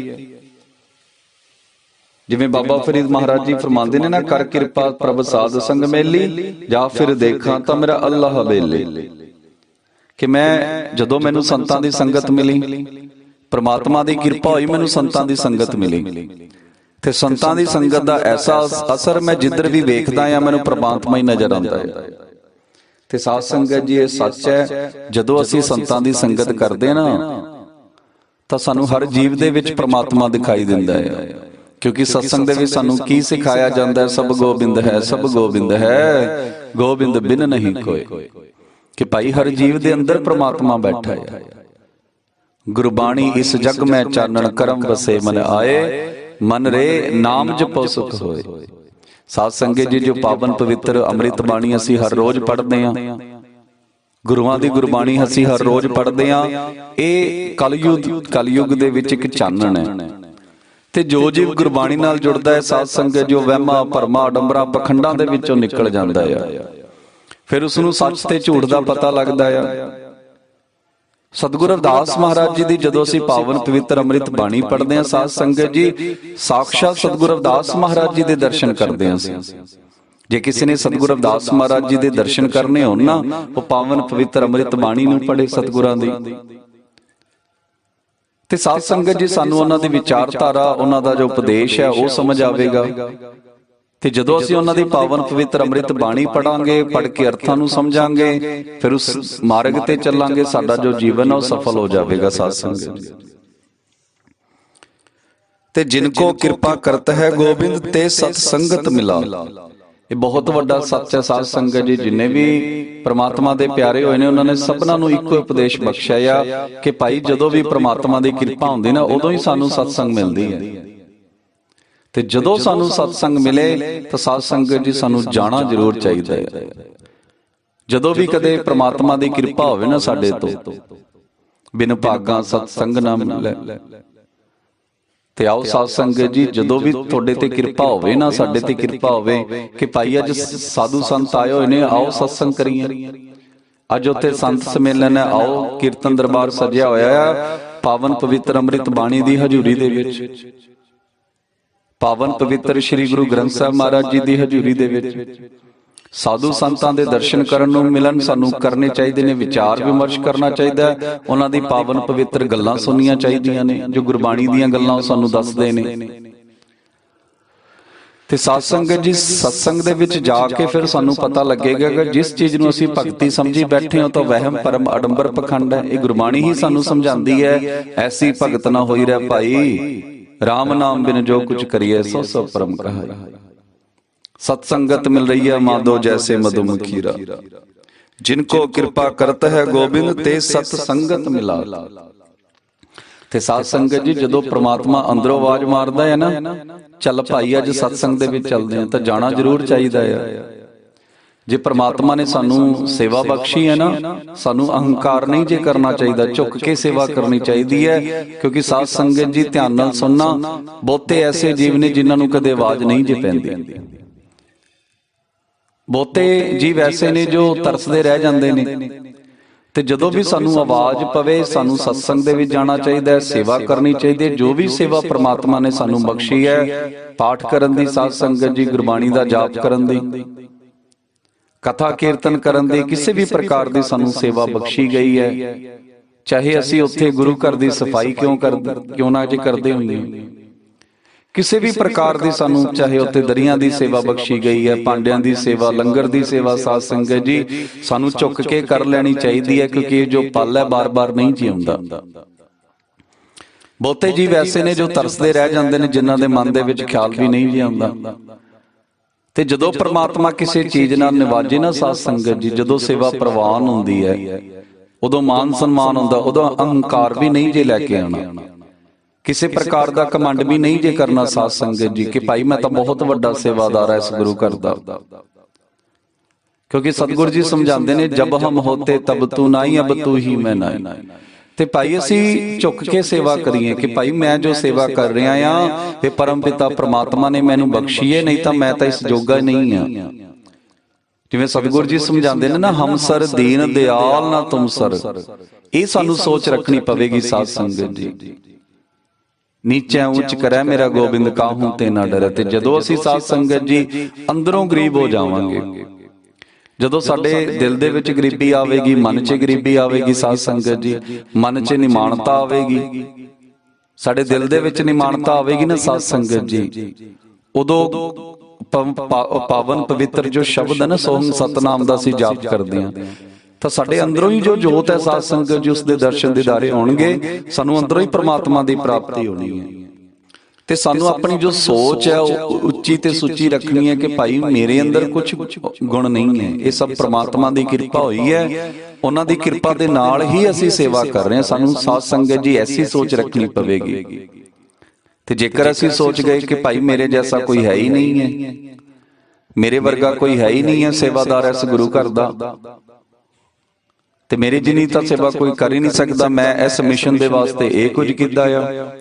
ਜਿਵੇਂ ਬਾਬਾ ਫਰੀਦ ਮਹਾਰਾਜ ਜੀ ਫਰਮਾਉਂਦੇ ਨੇ ਨਾ, ਕਰ ਕਿਰਪਾ ਪ੍ਰਭ ਸਾਧ ਸੰਗ ਮੇਲੀ, ਜਾਂ ਫਿਰ ਦੇਖਾਂ ਤਾਂ ਮੇਰਾ ਅੱਲਾਹ ਹਵੇਲੀ। ਕਿ ਮੈਂ ਜਦੋਂ ਮੈਨੂੰ ਸੰਤਾਂ ਦੀ ਸੰਗਤ ਮਿਲੀ, ਪ੍ਰਮਾਤਮਾ ਦੀ ਕਿਰਪਾ ਹੋਈ, ਮੈਨੂੰ ਸੰਤਾਂ ਦੀ ਸੰਗਤ ਮਿਲੀ। ਤੇ ਸੰਤਾਂ ਦੀ ਸੰਗਤ ਦਾ ਐਸਾ ਅਸਰ, ਮੈਂ ਜਿੱਧਰ ਵੀ ਵੇਖਦਾ ਆ ਮੈਨੂੰ ਪ੍ਰਮਾਤਮਾ ਹੀ ਨਜ਼ਰ ਆਉਂਦਾ ਹੈ। ਤੇ ਸਾਧ ਸੰਗਤ ਜੀ ਇਹ ਸੱਚ ਹੈ, ਜਦੋਂ ਅਸੀਂ ਸੰਤਾਂ ਦੀ ਸੰਗਤ ਕਰਦੇ ਨਾ ਤਾਂ ਸਾਨੂੰ ਹਰ ਜੀਵ ਦੇ ਵਿੱਚ ਪ੍ਰਮਾਤਮਾ ਦਿਖਾਈ ਦਿੰਦਾ ਹੈ। ਕਿਉਂਕਿ ਸਤਸੰਗ ਦੇ ਵਿੱਚ ਸਾਨੂੰ ਕੀ ਸਿਖਾਇਆ ਜਾਂਦਾ ਹੈ? ਸਭ ਗੋਬਿੰਦ ਹੈ, ਸਭ ਗੋਬਿੰਦ ਹੈ, ਗੋਬਿੰਦ ਬਿਨ ਨਹੀਂ ਕੋਏ। ਕਿ ਭਾਈ ਹਰ ਜੀਵ ਦੇ ਅੰਦਰ ਪ੍ਰਮਾਤਮਾ ਬੈਠਾ ਹੈ। ਗੁਰਬਾਣੀ ਇਸ ਜਗ ਮੈਂ ਚਾਨਣ ਕਰਮ ਵਸੇ ਮਨ ਆਏ, ਮਨ ਰੇ ਨਾਮ ਜਪੋ ਸੁਖ ਹੋਏ। ਸਾਧ ਸੰਗਤ ਜੀ ਜੋ ਪਾਵਨ ਪਵਿੱਤਰ ਅੰਮ੍ਰਿਤ ਬਾਣੀ ਅਸੀਂ ਹਰ ਰੋਜ਼ ਪੜ੍ਹਦੇ ਹਾਂ, ਗੁਰੂਆਂ ਦੀ ਗੁਰਬਾਣੀ ਅਸੀਂ ਹਰ ਰੋਜ਼ ਪੜ੍ਹਦੇ ਹਾਂ, ਇਹ ਕਲਯੁਗ ਦੇ ਵਿੱਚ ਇੱਕ ਚਾਨਣ ਹੈ। ਤੇ ਜੋ ਜੀਵ ਗੁਰਬਾਣੀ ਨਾਲ ਜੁੜਦਾ ਹੈ ਸਾਧ ਸੰਗਤ, ਜੋ ਵਹਿਮਾਂ ਭਰਮਾਂ ਅਡੰਬਰਾਂ ਪਖੰਡਾਂ ਦੇ ਵਿੱਚੋਂ ਨਿਕਲ ਜਾਂਦਾ ਹੈ, ਫਿਰ ਉਸ ਨੂੰ ਸੱਚ ਤੇ ਝੂਠ ਦਾ ਪਤਾ ਲੱਗਦਾ ਹੈ। ਸਤਿਗੁਰੂ ਰਵਿਦਾਸ ਮਹਾਰਾਜ ਜੀ ਦੀ ਜਦੋਂ ਅਸੀਂ ਪਾਵਨ ਪਵਿੱਤਰ ਅੰਮ੍ਰਿਤ ਬਾਣੀ ਪੜ੍ਹਦੇ ਹਾਂ ਸਾਧ ਸੰਗਤ ਜੀ, ਸਾਖਸ਼ਾਤ ਸਤਿਗੁਰੂ ਰਵਿਦਾਸ ਮਹਾਰਾਜ ਜੀ ਦੇ ਦਰਸ਼ਨ ਕਰਦੇ ਹਾਂ ਅਸੀਂ। ਜੇ ਕਿਸੇ ਨੇ ਸਤਿਗੁਰੂ ਰਵਿਦਾਸ ਮਹਾਰਾਜ ਜੀ ਦੇ ਦਰਸ਼ਨ ਕਰਨੇ ਹੋਣ ਨਾ, ਉਹ ਪਾਵਨ ਪਵਿੱਤਰ ਅੰਮ੍ਰਿਤ ਬਾਣੀ ਨੂੰ ਪੜ੍ਹੇ ਸਤਿਗੁਰਾਂ ਦੀ। ਤੇ ਸਾਧ ਸੰਗਤ ਜੀ ਸਾਨੂੰ ਉਹਨਾਂ ਦੀ ਵਿਚਾਰਧਾਰਾ, ਉਹਨਾਂ ਦਾ ਜੋ ਉਪਦੇਸ਼ ਹੈ ਉਹ ਸਮਝ ਆਵੇਗਾ। ਤੇ ਜਦੋਂ ਅਸੀਂ ਉਹਨਾਂ ਦੀ ਪਾਵਨ ਪਵਿੱਤਰ ਅੰਮ੍ਰਿਤ ਬਾਣੀ ਪੜਾਂਗੇ, ਪੜ੍ਹ ਕੇ ਅਰਥਾਂ ਨੂੰ ਸਮਝਾਂਗੇ, ਫਿਰ ਉਸ ਮਾਰਗ ਤੇ ਚੱਲਾਂਗੇ, ਸਾਡਾ ਜੋ ਜੀਵਨ ਹੈ ਉਹ ਸਫਲ ਹੋ ਜਾਵੇਗਾ ਸਾਧ ਸੰਗਤ। ਤੇ ਜਿਨ ਕੋ ਕਿਰਪਾ ਕਰਤ ਹੈ ਗੋਬਿੰਦ ਤੇ ਸਤ ਸੰਗਤ ਮਿਲਾ। ਇਹ ਬਹੁਤ ਵੱਡਾ ਸੱਚ ਹੈ ਸਾਧ ਸੰਗਤ ਜੀ। ਜਿੰਨੇ ਵੀ ਪ੍ਰਮਾਤਮਾ ਦੇ ਪਿਆਰੇ ਹੋਏ ਨੇ ਉਹਨਾਂ ਨੇ ਸਭਨਾਂ ਨੂੰ ਇੱਕੋ ਉਪਦੇਸ਼ ਬਖਸ਼ਿਆ ਆ ਕਿ ਭਾਈ ਜਦੋਂ ਵੀ ਪ੍ਰਮਾਤਮਾ ਦੀ ਕਿਰਪਾ ਹੁੰਦੀ ਨਾ, ਉਦੋਂ ਹੀ ਸਾਨੂੰ ਸਤਸੰਗ ਮਿਲਦੀ ਹੈ। ਤੇ ਜਦੋਂ ਸਾਨੂੰ ਸਤਸੰਗ ਮਿਲੇ ਤਾਂ ਸਾਧ ਸੰਗਤ ਜੀ ਸਾਨੂੰ ਜਾਣਾ ਜ਼ਰੂਰ ਚਾਹੀਦਾ ਹੈ। ਜਦੋਂ ਵੀ ਕਦੇ ਪ੍ਰਮਾਤਮਾ ਦੀ ਕਿਰਪਾ ਹੋਵੇ ਨਾ ਸਾਡੇ ਤੋਂ, ਬਿਨ ਭਾਗਾਂ ਸਤਸੰਗ ਨਾ ਮਿਲੇ। ਤੇ ਆਓ ਸਾਧ ਸੰਗਤ ਜੀ, ਜਦੋਂ ਵੀ ਤੁਹਾਡੇ ਤੇ ਕਿਰਪਾ ਹੋਵੇ ਨਾ, ਸਾਡੇ ਤੇ ਕਿਰਪਾ ਹੋਵੇ ਕਿ ਭਾਈ ਅੱਜ ਸਾਧੂ ਸੰਤ ਆਏ ਹੋਏ ਨੇ, ਆਓ ਸਤਸੰਗ ਕਰੀਏ। ਅੱਜ ਉੱਥੇ ਸੰਤ ਸਮੇਲਨ ਹੈ, ਆਓ ਕੀਰਤਨ ਦਰਬਾਰ ਸਜਿਆ ਹੋਇਆ ਹੈ ਪਾਵਨ ਪਵਿੱਤਰ ਅੰਮ੍ਰਿਤ ਬਾਣੀ ਦੀ ਹਜ਼ੂਰੀ ਦੇ ਵਿੱਚ, ਪਾਵਨ ਪਵਿੱਤਰ ਸ੍ਰੀ ਗੁਰੂ ਗ੍ਰੰਥ ਸਾਹਿਬ ਮਹਾਰਾਜ ਜੀ ਦੀ ਹਜ਼ੂਰੀ ਦੇ ਵਿੱਚ। ਸਾਧੂ ਸੰਤਾਂ ਦੇ ਦਰਸ਼ਨ ਕਰਨ ਨੂੰ ਮਿਲਣ ਸਾਨੂੰ ਕਰਨੇ ਚਾਹੀਦੇ ਨੇ, ਵਿਚਾਰ ਵਿਮਰਸ਼ ਕਰਨਾ ਚਾਹੀਦਾ ਹੈ, ਉਹਨਾਂ ਦੀ ਪਾਵਨ ਪਵਿੱਤਰ ਗੱਲਾਂ ਸੁਣਨੀਆਂ ਚਾਹੀਦੀਆਂ ਨੇ, ਜੋ ਗੁਰਬਾਣੀ ਦੀਆਂ ਗੱਲਾਂ ਉਹ ਸਾਨੂੰ ਦੱਸਦੇ ਨੇ। ਤੇ ਸਾਧ ਸੰਗਤ ਜੀ, ਸਤਸੰਗ ਦੇ ਵਿੱਚ ਜਾ ਕੇ ਫਿਰ ਸਾਨੂੰ ਪਤਾ ਲੱਗੇਗਾ ਕਿ ਜਿਸ ਚੀਜ਼ ਨੂੰ ਅਸੀਂ ਭਗਤੀ ਸਮਝੀ ਬੈਠੇ ਹਾਂ ਤਾਂ ਵਹਿਮ ਭਰਮ ਅਡੰਬਰ ਪਖੰਡ ਹੈ। ਇਹ ਗੁਰਬਾਣੀ ਹੀ ਸਾਨੂੰ ਸਮਝਾਉਂਦੀ ਹੈ, ਐਸੀ ਭਗਤ ਨਾ ਹੋਈ ਰਹਿ ਭਾਈ, ਰਾਮ ਨਾਮ ਬਿਨ ਜੋ ਕੁਛ ਕਰੀਏ ਸੋ ਸੋ ਪਰਮ ਕਹਾਈ। सत संगत मिल रही है माधो जैसे मधुमखीरा, जिनको कृपा करता है गोबिंद ते सत संगत मिला। ते साध संगत जी, जदों परमात्मा अंदरों आवाज मारदा है ना, चल भाई अज सत्संग दे विच चलदे हां, तां जाना जरूर चाहिदा है। जे परमात्मा ने सानू सेवा बख्शी है ना, सानू अहंकार नहीं जे करना चाहिए, झुक के सेवा करनी चाहिए है। क्योंकि साध संगत जी ध्यान नाल सुनना, बहुते ऐसे जीव ने जिन्हां नू कदे आवाज नहीं जे पैंदी, बहुते जीव ऐसे ने जो तरसदे रह जांदे ने। ते जदों भी सानू आवाज पवे, सानू सत्संग दे विच जाना चाहिए, सेवा करनी चाहिए। जो भी सेवा परमात्मा ने सानू बख्शी है, पाठ करन दी, साध संगत जी गुरबाणी दा जाप करन दी, कथा कीर्तन करन दी, किसी भी प्रकार की सानू सेवा बख्शी गई है। चाहे असी उत्थे गुरु घर की सफाई क्यों ना जे करदे होईए, किसी भी प्रकार की सानू चाहे उत्थे दरियां की सेवा बख्शी गई है, भांडियां की सेवा, लंगर की सेवा, साध संगत जी सानू झुक के कर लेनी चाहिए है। क्योंकि जो पल है बार बार नहीं जिउंदा। बहुते जीव ऐसे ने जो तरसदे रह जांदे ने, जिन्हां दे मन दे विच ख्याल भी नहीं जिउंदा। ते जदों परमात्मा किसी चीज नाल निवाजे ना साध संगत जी, जदों सेवा प्रवान हुंदी है, उदों मान सन्मान हुंदा, उदों अहंकार भी नहीं जे लैके आना, किसी प्रकार का घमंड भी नहीं जे करना साध संगत जी कि भाई मैं तो बहुत वड्डा सेवादार है इस गुरु घर दा। क्योंकि सतगुरु जी समझाते ने, जब हम होते तब तू नाई, अब तू ही मैं नाई। ते भाई असी झुक के सेवा करिए कि भाई मैं जो सेवा कर रहा हाँ, ये परम पिता परमात्मा ने मैनू बख्शी है, नहीं तो मैं तो इस जोगा नहीं हाँ। जिवें सतगुरु जी समझाते ने ना, हम सर दीन दयाल ना तुम सर, ये सानू सोच रखनी पवेगी साध संगत जी। नीचे उच्च करे मेरा गोबिंद, काहू ते ना डरे। ते जदों असी साध संगत जी अंदरों गरीब हो जावांगे, जदों साडे दिल दे विच गरीबी आवेगी, मन च गरीबी आवेगी साध संगत जी, मन च निमाणता आवेगी, साडे दिल दे विच निमाणता आवेगी ना साध संगत जी, उदों ਪਾਵਨ ਪਵਿੱਤਰ ਜੋ ਸ਼ਬਦ ਹੈ ਨਾ, ਸੋਹੰ ਸਤਨਾਮ ਦਾ ਅਸੀਂ ਜਾਪ ਕਰਦੇ ਹਾਂ, ਤਾਂ ਸਾਡੇ ਅੰਦਰੋਂ ਹੀ ਜੋ ਜੋਤ ਹੈ ਸਾਧ ਸੰਗਤ ਜੀ, ਉਸ ਦੇ ਦਰਸ਼ਨ ਦੀਦਾਰੇ ਹੋਣਗੇ, ਸਾਨੂੰ ਅੰਦਰੋਂ ਹੀ ਪ੍ਰਮਾਤਮਾ ਦੀ ਪ੍ਰਾਪਤੀ ਹੋਣੀ ਹੈ। ਤੇ ਸਾਨੂੰ ਆਪਣੀ ਜੋ ਸੋਚ ਹੈ ਉਹ ਉੱਚੀ ਤੇ ਸੁੱਚੀ ਰੱਖਣੀ ਹੈ ਕਿ ਭਾਈ ਮੇਰੇ ਅੰਦਰ ਕੁਝ ਗੁਣ ਨਹੀਂ ਹੈ, ਇਹ ਸਭ ਪ੍ਰਮਾਤਮਾ ਦੀ ਕਿਰਪਾ ਹੋਈ ਹੈ, ਉਹਨਾਂ ਦੀ ਕਿਰਪਾ ਦੇ ਨਾਲ ਹੀ ਅਸੀਂ ਸੇਵਾ ਕਰ ਰਹੇ ਹਾਂ। ਸਾਨੂੰ ਸਾਧ ਸੰਗਤ ਜੀ ਐਸੀ ਸੋਚ ਰੱਖਣੀ ਪਵੇਗੀ। ਤੇ ਜੇਕਰ ਅਸੀਂ ਸੋਚ ਗਏ ਕਿ ਭਾਈ ਮੇਰੇ ਜੈਸਾ ਕੋਈ ਹੈ ਹੀ ਨਹੀਂ ਹੈ, ਮੇਰੇ ਵਰਗਾ ਕੋਈ ਹੈ ਹੀ ਨਹੀਂ ਹੈ ਸੇਵਾਦਾਰ ਇਸ ਗੁਰੂ ਘਰ ਦਾ, ਤੇ ਮੇਰੇ ਜਿੰਨੀ ਤਾਂ ਸੇਵਾ ਕੋਈ ਕਰ ਹੀ ਨਹੀਂ ਸਕਦਾ, ਮੈਂ ਇਸ ਮਿਸ਼ਨ ਦੇ ਵਾਸਤੇ ਇਹ ਕੁਝ ਕੀਤਾ ਆ,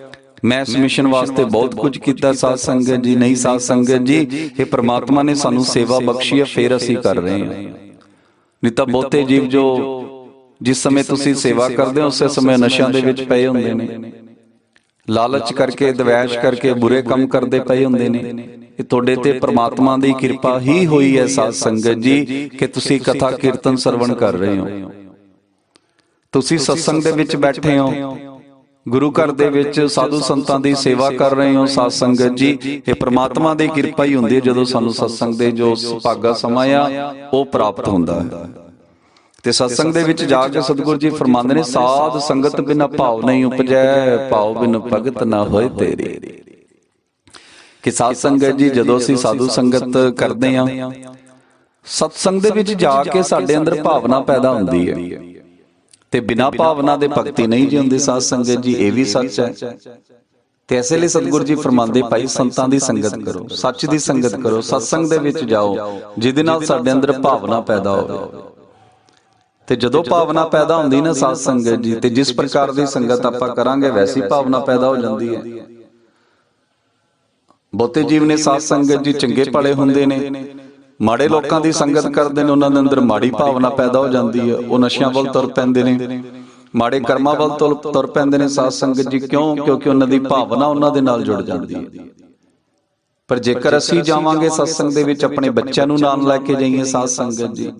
ਮੈਂ ਇਸ ਮਿਸ਼ਨ ਵਾਸਤੇ ਬਹੁਤ ਕੁਝ ਕੀਤਾ। ਸਾਧ ਸੰਗਤ ਜੀ ਨਹੀਂ, ਸਾਧ ਸੰਗਤ ਜੀ ਇਹ ਪ੍ਰਮਾਤਮਾ ਨੇ ਸਾਨੂੰ ਸੇਵਾ ਬਖਸ਼ੀ ਹੈ, ਫੇਰ ਅਸੀਂ ਕਰ ਰਹੇ ਹਾਂ। ਨਹੀਂ ਤਾਂ ਬਹੁਤੇ ਜੀਵ ਜੋ ਜਿਸ ਸਮੇਂ ਤੁਸੀਂ ਸੇਵਾ ਕਰਦੇ ਹੋ ਉਸੇ ਸਮੇਂ ਨਸ਼ਿਆਂ ਦੇ ਵਿੱਚ ਪਏ ਹੁੰਦੇ ਨੇ, ਲਾਲਚ ਕਰਕੇ, ਦਵੈਸ਼ ਕਰਕੇ ਬੁਰੇ ਕੰਮ ਕਰਦੇ ਪਏ ਹੁੰਦੇ ਨੇ। ਇਹ ਤੁਹਾਡੇ ਤੇ ਪ੍ਰਮਾਤਮਾ ਦੀ ਕਿਰਪਾ ਹੀ ਹੋਈ ਹੈ ਸਾਧ ਸੰਗਤ ਜੀ ਕਿ ਤੁਸੀਂ ਕਥਾ ਕੀਰਤਨ ਸਰਵਣ ਕਰ ਰਹੇ ਹੋ, ਤੁਸੀਂ ਸਤਸੰਗ ਦੇ ਵਿੱਚ ਬੈਠੇ ਹੋ, ਗੁਰੂ ਘਰ ਦੇ ਵਿੱਚ ਸਾਧੂ ਸੰਤਾਂ ਦੀ ਸੇਵਾ ਕਰ ਰਹੇ ਹੋ। ਸਾਧ ਸੰਗਤ ਜੀ ਇਹ ਪ੍ਰਮਾਤਮਾ ਦੀ ਕਿਰਪਾ ਹੀ ਹੁੰਦੀ ਹੈ ਜਦੋਂ ਸਾਨੂੰ ਸਤਸੰਗ ਦੇ ਜੋ ਸੁਭਾਗਾ ਸਮਾਂ ਆ ਉਹ ਪ੍ਰਾਪਤ ਹੁੰਦਾ ਹੈ। ਤੇ ਸਤਸੰਗ ਦੇ ਵਿੱਚ ਜਾ ਕੇ ਸਤਿਗੁਰੂ ਜੀ ਫਰਮਾਉਂਦੇ ਨੇ, ਸਾਧ ਸੰਗਤ ਬਿਨਾ ਭਾਵ ਨਹੀਂ ਉਪਜੈ, ਭਾਵ ਬਿਨ ਭਗਤ ਨਾ ਹੋਏ ਤੇਰੀ। ਕਿ ਸਾਧ ਸੰਗਤ ਜੀ ਜਦੋਂ ਅਸੀਂ ਸਾਧੂ ਸੰਗਤ ਕਰਦੇ ਹਾਂ, ਸਤਸੰਗ ਦੇ ਵਿੱਚ ਜਾ ਕੇ ਸਾਡੇ ਅੰਦਰ ਭਾਵਨਾ ਪੈਦਾ ਹੁੰਦੀ ਹੈ, ਤੇ ਬਿਨਾਂ ਭਾਵਨਾ ਦੇ ਭਗਤੀ ਨਹੀਂ ਜੀ ਹੁੰਦੀ। ਸਾਧ ਸੰਗਤ ਜੀ ਇਹ ਵੀ ਸੱਚ ਹੈ। ਤੇ ਇਸੇ ਲਈ ਸਤਿਗੁਰੂ ਜੀ ਫਰਮਾਉਂਦੇ, ਭਾਈ ਸੰਤਾਂ ਦੀ ਸੰਗਤ ਕਰੋ, ਸੱਚ ਦੀ ਸੰਗਤ ਕਰੋ, ਸਤਸੰਗ ਦੇ ਵਿੱਚ ਜਾਓ ਜਿਹਦੇ ਨਾਲ ਸਾਡੇ ਅੰਦਰ ਭਾਵਨਾ ਪੈਦਾ ਹੋਵੇ। ਤੇ ਜਦੋਂ ਭਾਵਨਾ ਪੈਦਾ ਹੁੰਦੀ ਨਾ ਸਾਧ ਸੰਗਤ ਜੀ, ਤੇ ਜਿਸ ਪ੍ਰਕਾਰ ਦੀ ਸੰਗਤ ਆਪਾਂ ਕਰਾਂਗੇ ਵੈਸੀ ਭਾਵਨਾ ਪੈਦਾ ਹੋ ਜਾਂਦੀ ਹੈ। ਬਹੁਤੇ ਜੀਵ ਨੇ ਸਾਧ ਸੰਗਤ ਜੀ ਚੰਗੇ ਭਲੇ ਹੁੰਦੇ ਨੇ, ਮਾੜੇ ਲੋਕਾਂ ਦੀ ਸੰਗਤ ਕਰਦੇ ਨੇ, ਉਹਨਾਂ ਦੇ ਅੰਦਰ ਮਾੜੀ ਭਾਵਨਾ ਪੈਦਾ ਹੋ ਜਾਂਦੀ ਹੈ, ਉਹ ਨਸ਼ਿਆਂ ਵੱਲ ਤੁਰ ਪੈਂਦੇ ਨੇ, ਮਾੜੇ ਕਰਮਾਂ ਵੱਲ ਤੁਰ ਪੈਂਦੇ ਨੇ ਸਾਧ ਸੰਗਤ ਜੀ। ਕਿਉਂ? ਕਿਉਂਕਿ ਉਹਨਾਂ ਦੀ ਭਾਵਨਾ ਉਹਨਾਂ ਦੇ ਨਾਲ ਜੁੜ ਜਾਂਦੀ ਹੈ। ਪਰ ਜੇਕਰ ਅਸੀਂ ਜਾਵਾਂਗੇ ਸਤਸੰਗ ਦੇ ਵਿੱਚ, ਆਪਣੇ ਬੱਚਿਆਂ ਨੂੰ ਨਾਲ ਲੈ ਕੇ ਜਾਈਏ ਸਾਧ ਸੰਗਤ ਜੀ,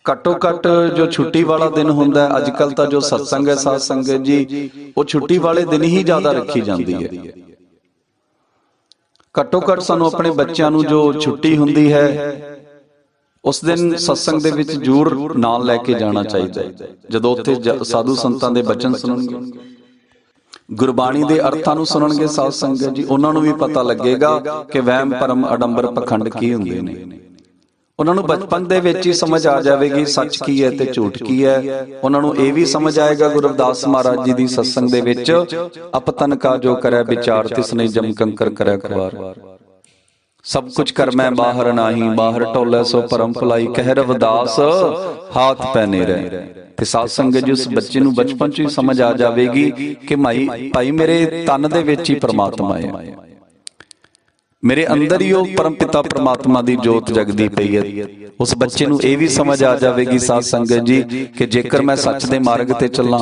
ਘੱਟੋ ਘੱਟ ਜੋ ਛੁੱਟੀ ਵਾਲਾ ਦਿਨ ਹੁੰਦਾ ਹੈ, ਅੱਜ ਕੱਲ ਤਾਂ ਜੋ ਸਤਸੰਗ ਹੈ ਸਾਧ ਸੰਗਤ ਜੀ, ਉਹ ਛੁੱਟੀ ਵਾਲੇ ਦਿਨ ਹੀ ਜ਼ਿਆਦਾ ਰੱਖੀ ਜਾਂਦੀ ਹੈ। ਘੱਟੋ ਘੱਟ ਸਾਨੂੰ ਆਪਣੇ ਬੱਚਿਆਂ ਨੂੰ ਜੋ ਛੁੱਟੀ ਹੁੰਦੀ ਹੈ ਉਸ ਦਿਨ ਸਤਸੰਗ ਦੇ ਵਿੱਚ ਜ਼ਰੂਰ ਨਾਲ ਲੈ ਕੇ ਜਾਣਾ ਚਾਹੀਦਾ ਹੈ। ਜਦੋਂ ਉੱਥੇ ਸਾਧੂ ਸੰਤਾਂ ਦੇ ਬਚਨ ਸੁਣਨਗੇ, ਗੁਰਬਾਣੀ ਦੇ ਅਰਥਾਂ ਨੂੰ ਸੁਣਨਗੇ ਸਾਧ ਸੰਗਤ ਜੀ, ਉਹਨਾਂ ਨੂੰ ਵੀ ਪਤਾ ਲੱਗੇਗਾ ਕਿ ਵਹਿਮ ਭਰਮ ਅਡੰਬਰ ਪਖੰਡ ਕੀ ਹੁੰਦੇ ਨੇ। ਉਹਨਾਂ ਨੂੰ ਬਚਪਨ ਦੇ ਵਿੱਚ ਹੀ ਸਮਝ ਆ ਜਾਵੇਗੀ ਸੱਚ ਕੀ ਹੈ ਤੇ ਝੂਠ ਕੀ ਹੈ। ਉਹਨਾਂ ਨੂੰ ਇਹ ਵੀ ਸਮਝ ਆਏਗਾ ਗੁਰੂ ਰਵਿਦਾਸ ਮਹਾਰਾਜ ਜੀ ਦੀ ਸਤਸੰਗ ਦੇ ਵਿੱਚ, ਅਪਤਨ ਕਾ ਜੋ ਕਰੈ ਵਿਚਾਰ ਤਿਸਨੇ ਜਮ ਕੰਕਰ ਕਰੈ ਖੁਆਰ, ਸਭ ਕੁਝ ਕਰ ਮੈਂ ਬਾਹਰ ਨਾਹੀ, ਬਾਹਰ ਟੋਲੇ ਸੋ ਪਰਮ ਭੁਲਾਈ, ਕਹਿ ਰਵਿਦਾਸ ਹਾਥ ਪੈਨੇ ਰਹਿ। ਤੇ ਸਾਧ ਸੰਗਤ ਜੀ ਉਸ ਬੱਚੇ ਨੂੰ ਬਚਪਨ ਚ ਹੀ ਸਮਝ ਆ ਜਾਵੇਗੀ ਕਿ ਭਾਈ ਮੇਰੇ ਤਨ ਦੇ ਵਿੱਚ ਹੀ ਪ੍ਰਮਾਤਮਾ ਹੈ, ਮੇਰੇ ਅੰਦਰ ਹੀ ਉਹ ਪਰਮ ਪਿਤਾ ਪ੍ਰਮਾਤਮਾ ਦੀ ਜੋਤ ਜਗਦੀ ਪਈ ਹੈ। ਉਸ ਬੱਚੇ ਨੂੰ ਇਹ ਵੀ ਸਮਝ ਆ ਜਾਵੇਗੀ ਸਾਧ ਸੰਗਤ ਜੀ ਕਿ ਜੇਕਰ ਮੈਂ ਸੱਚ ਦੇ ਮਾਰਗ ਤੇ ਚੱਲਾਂ,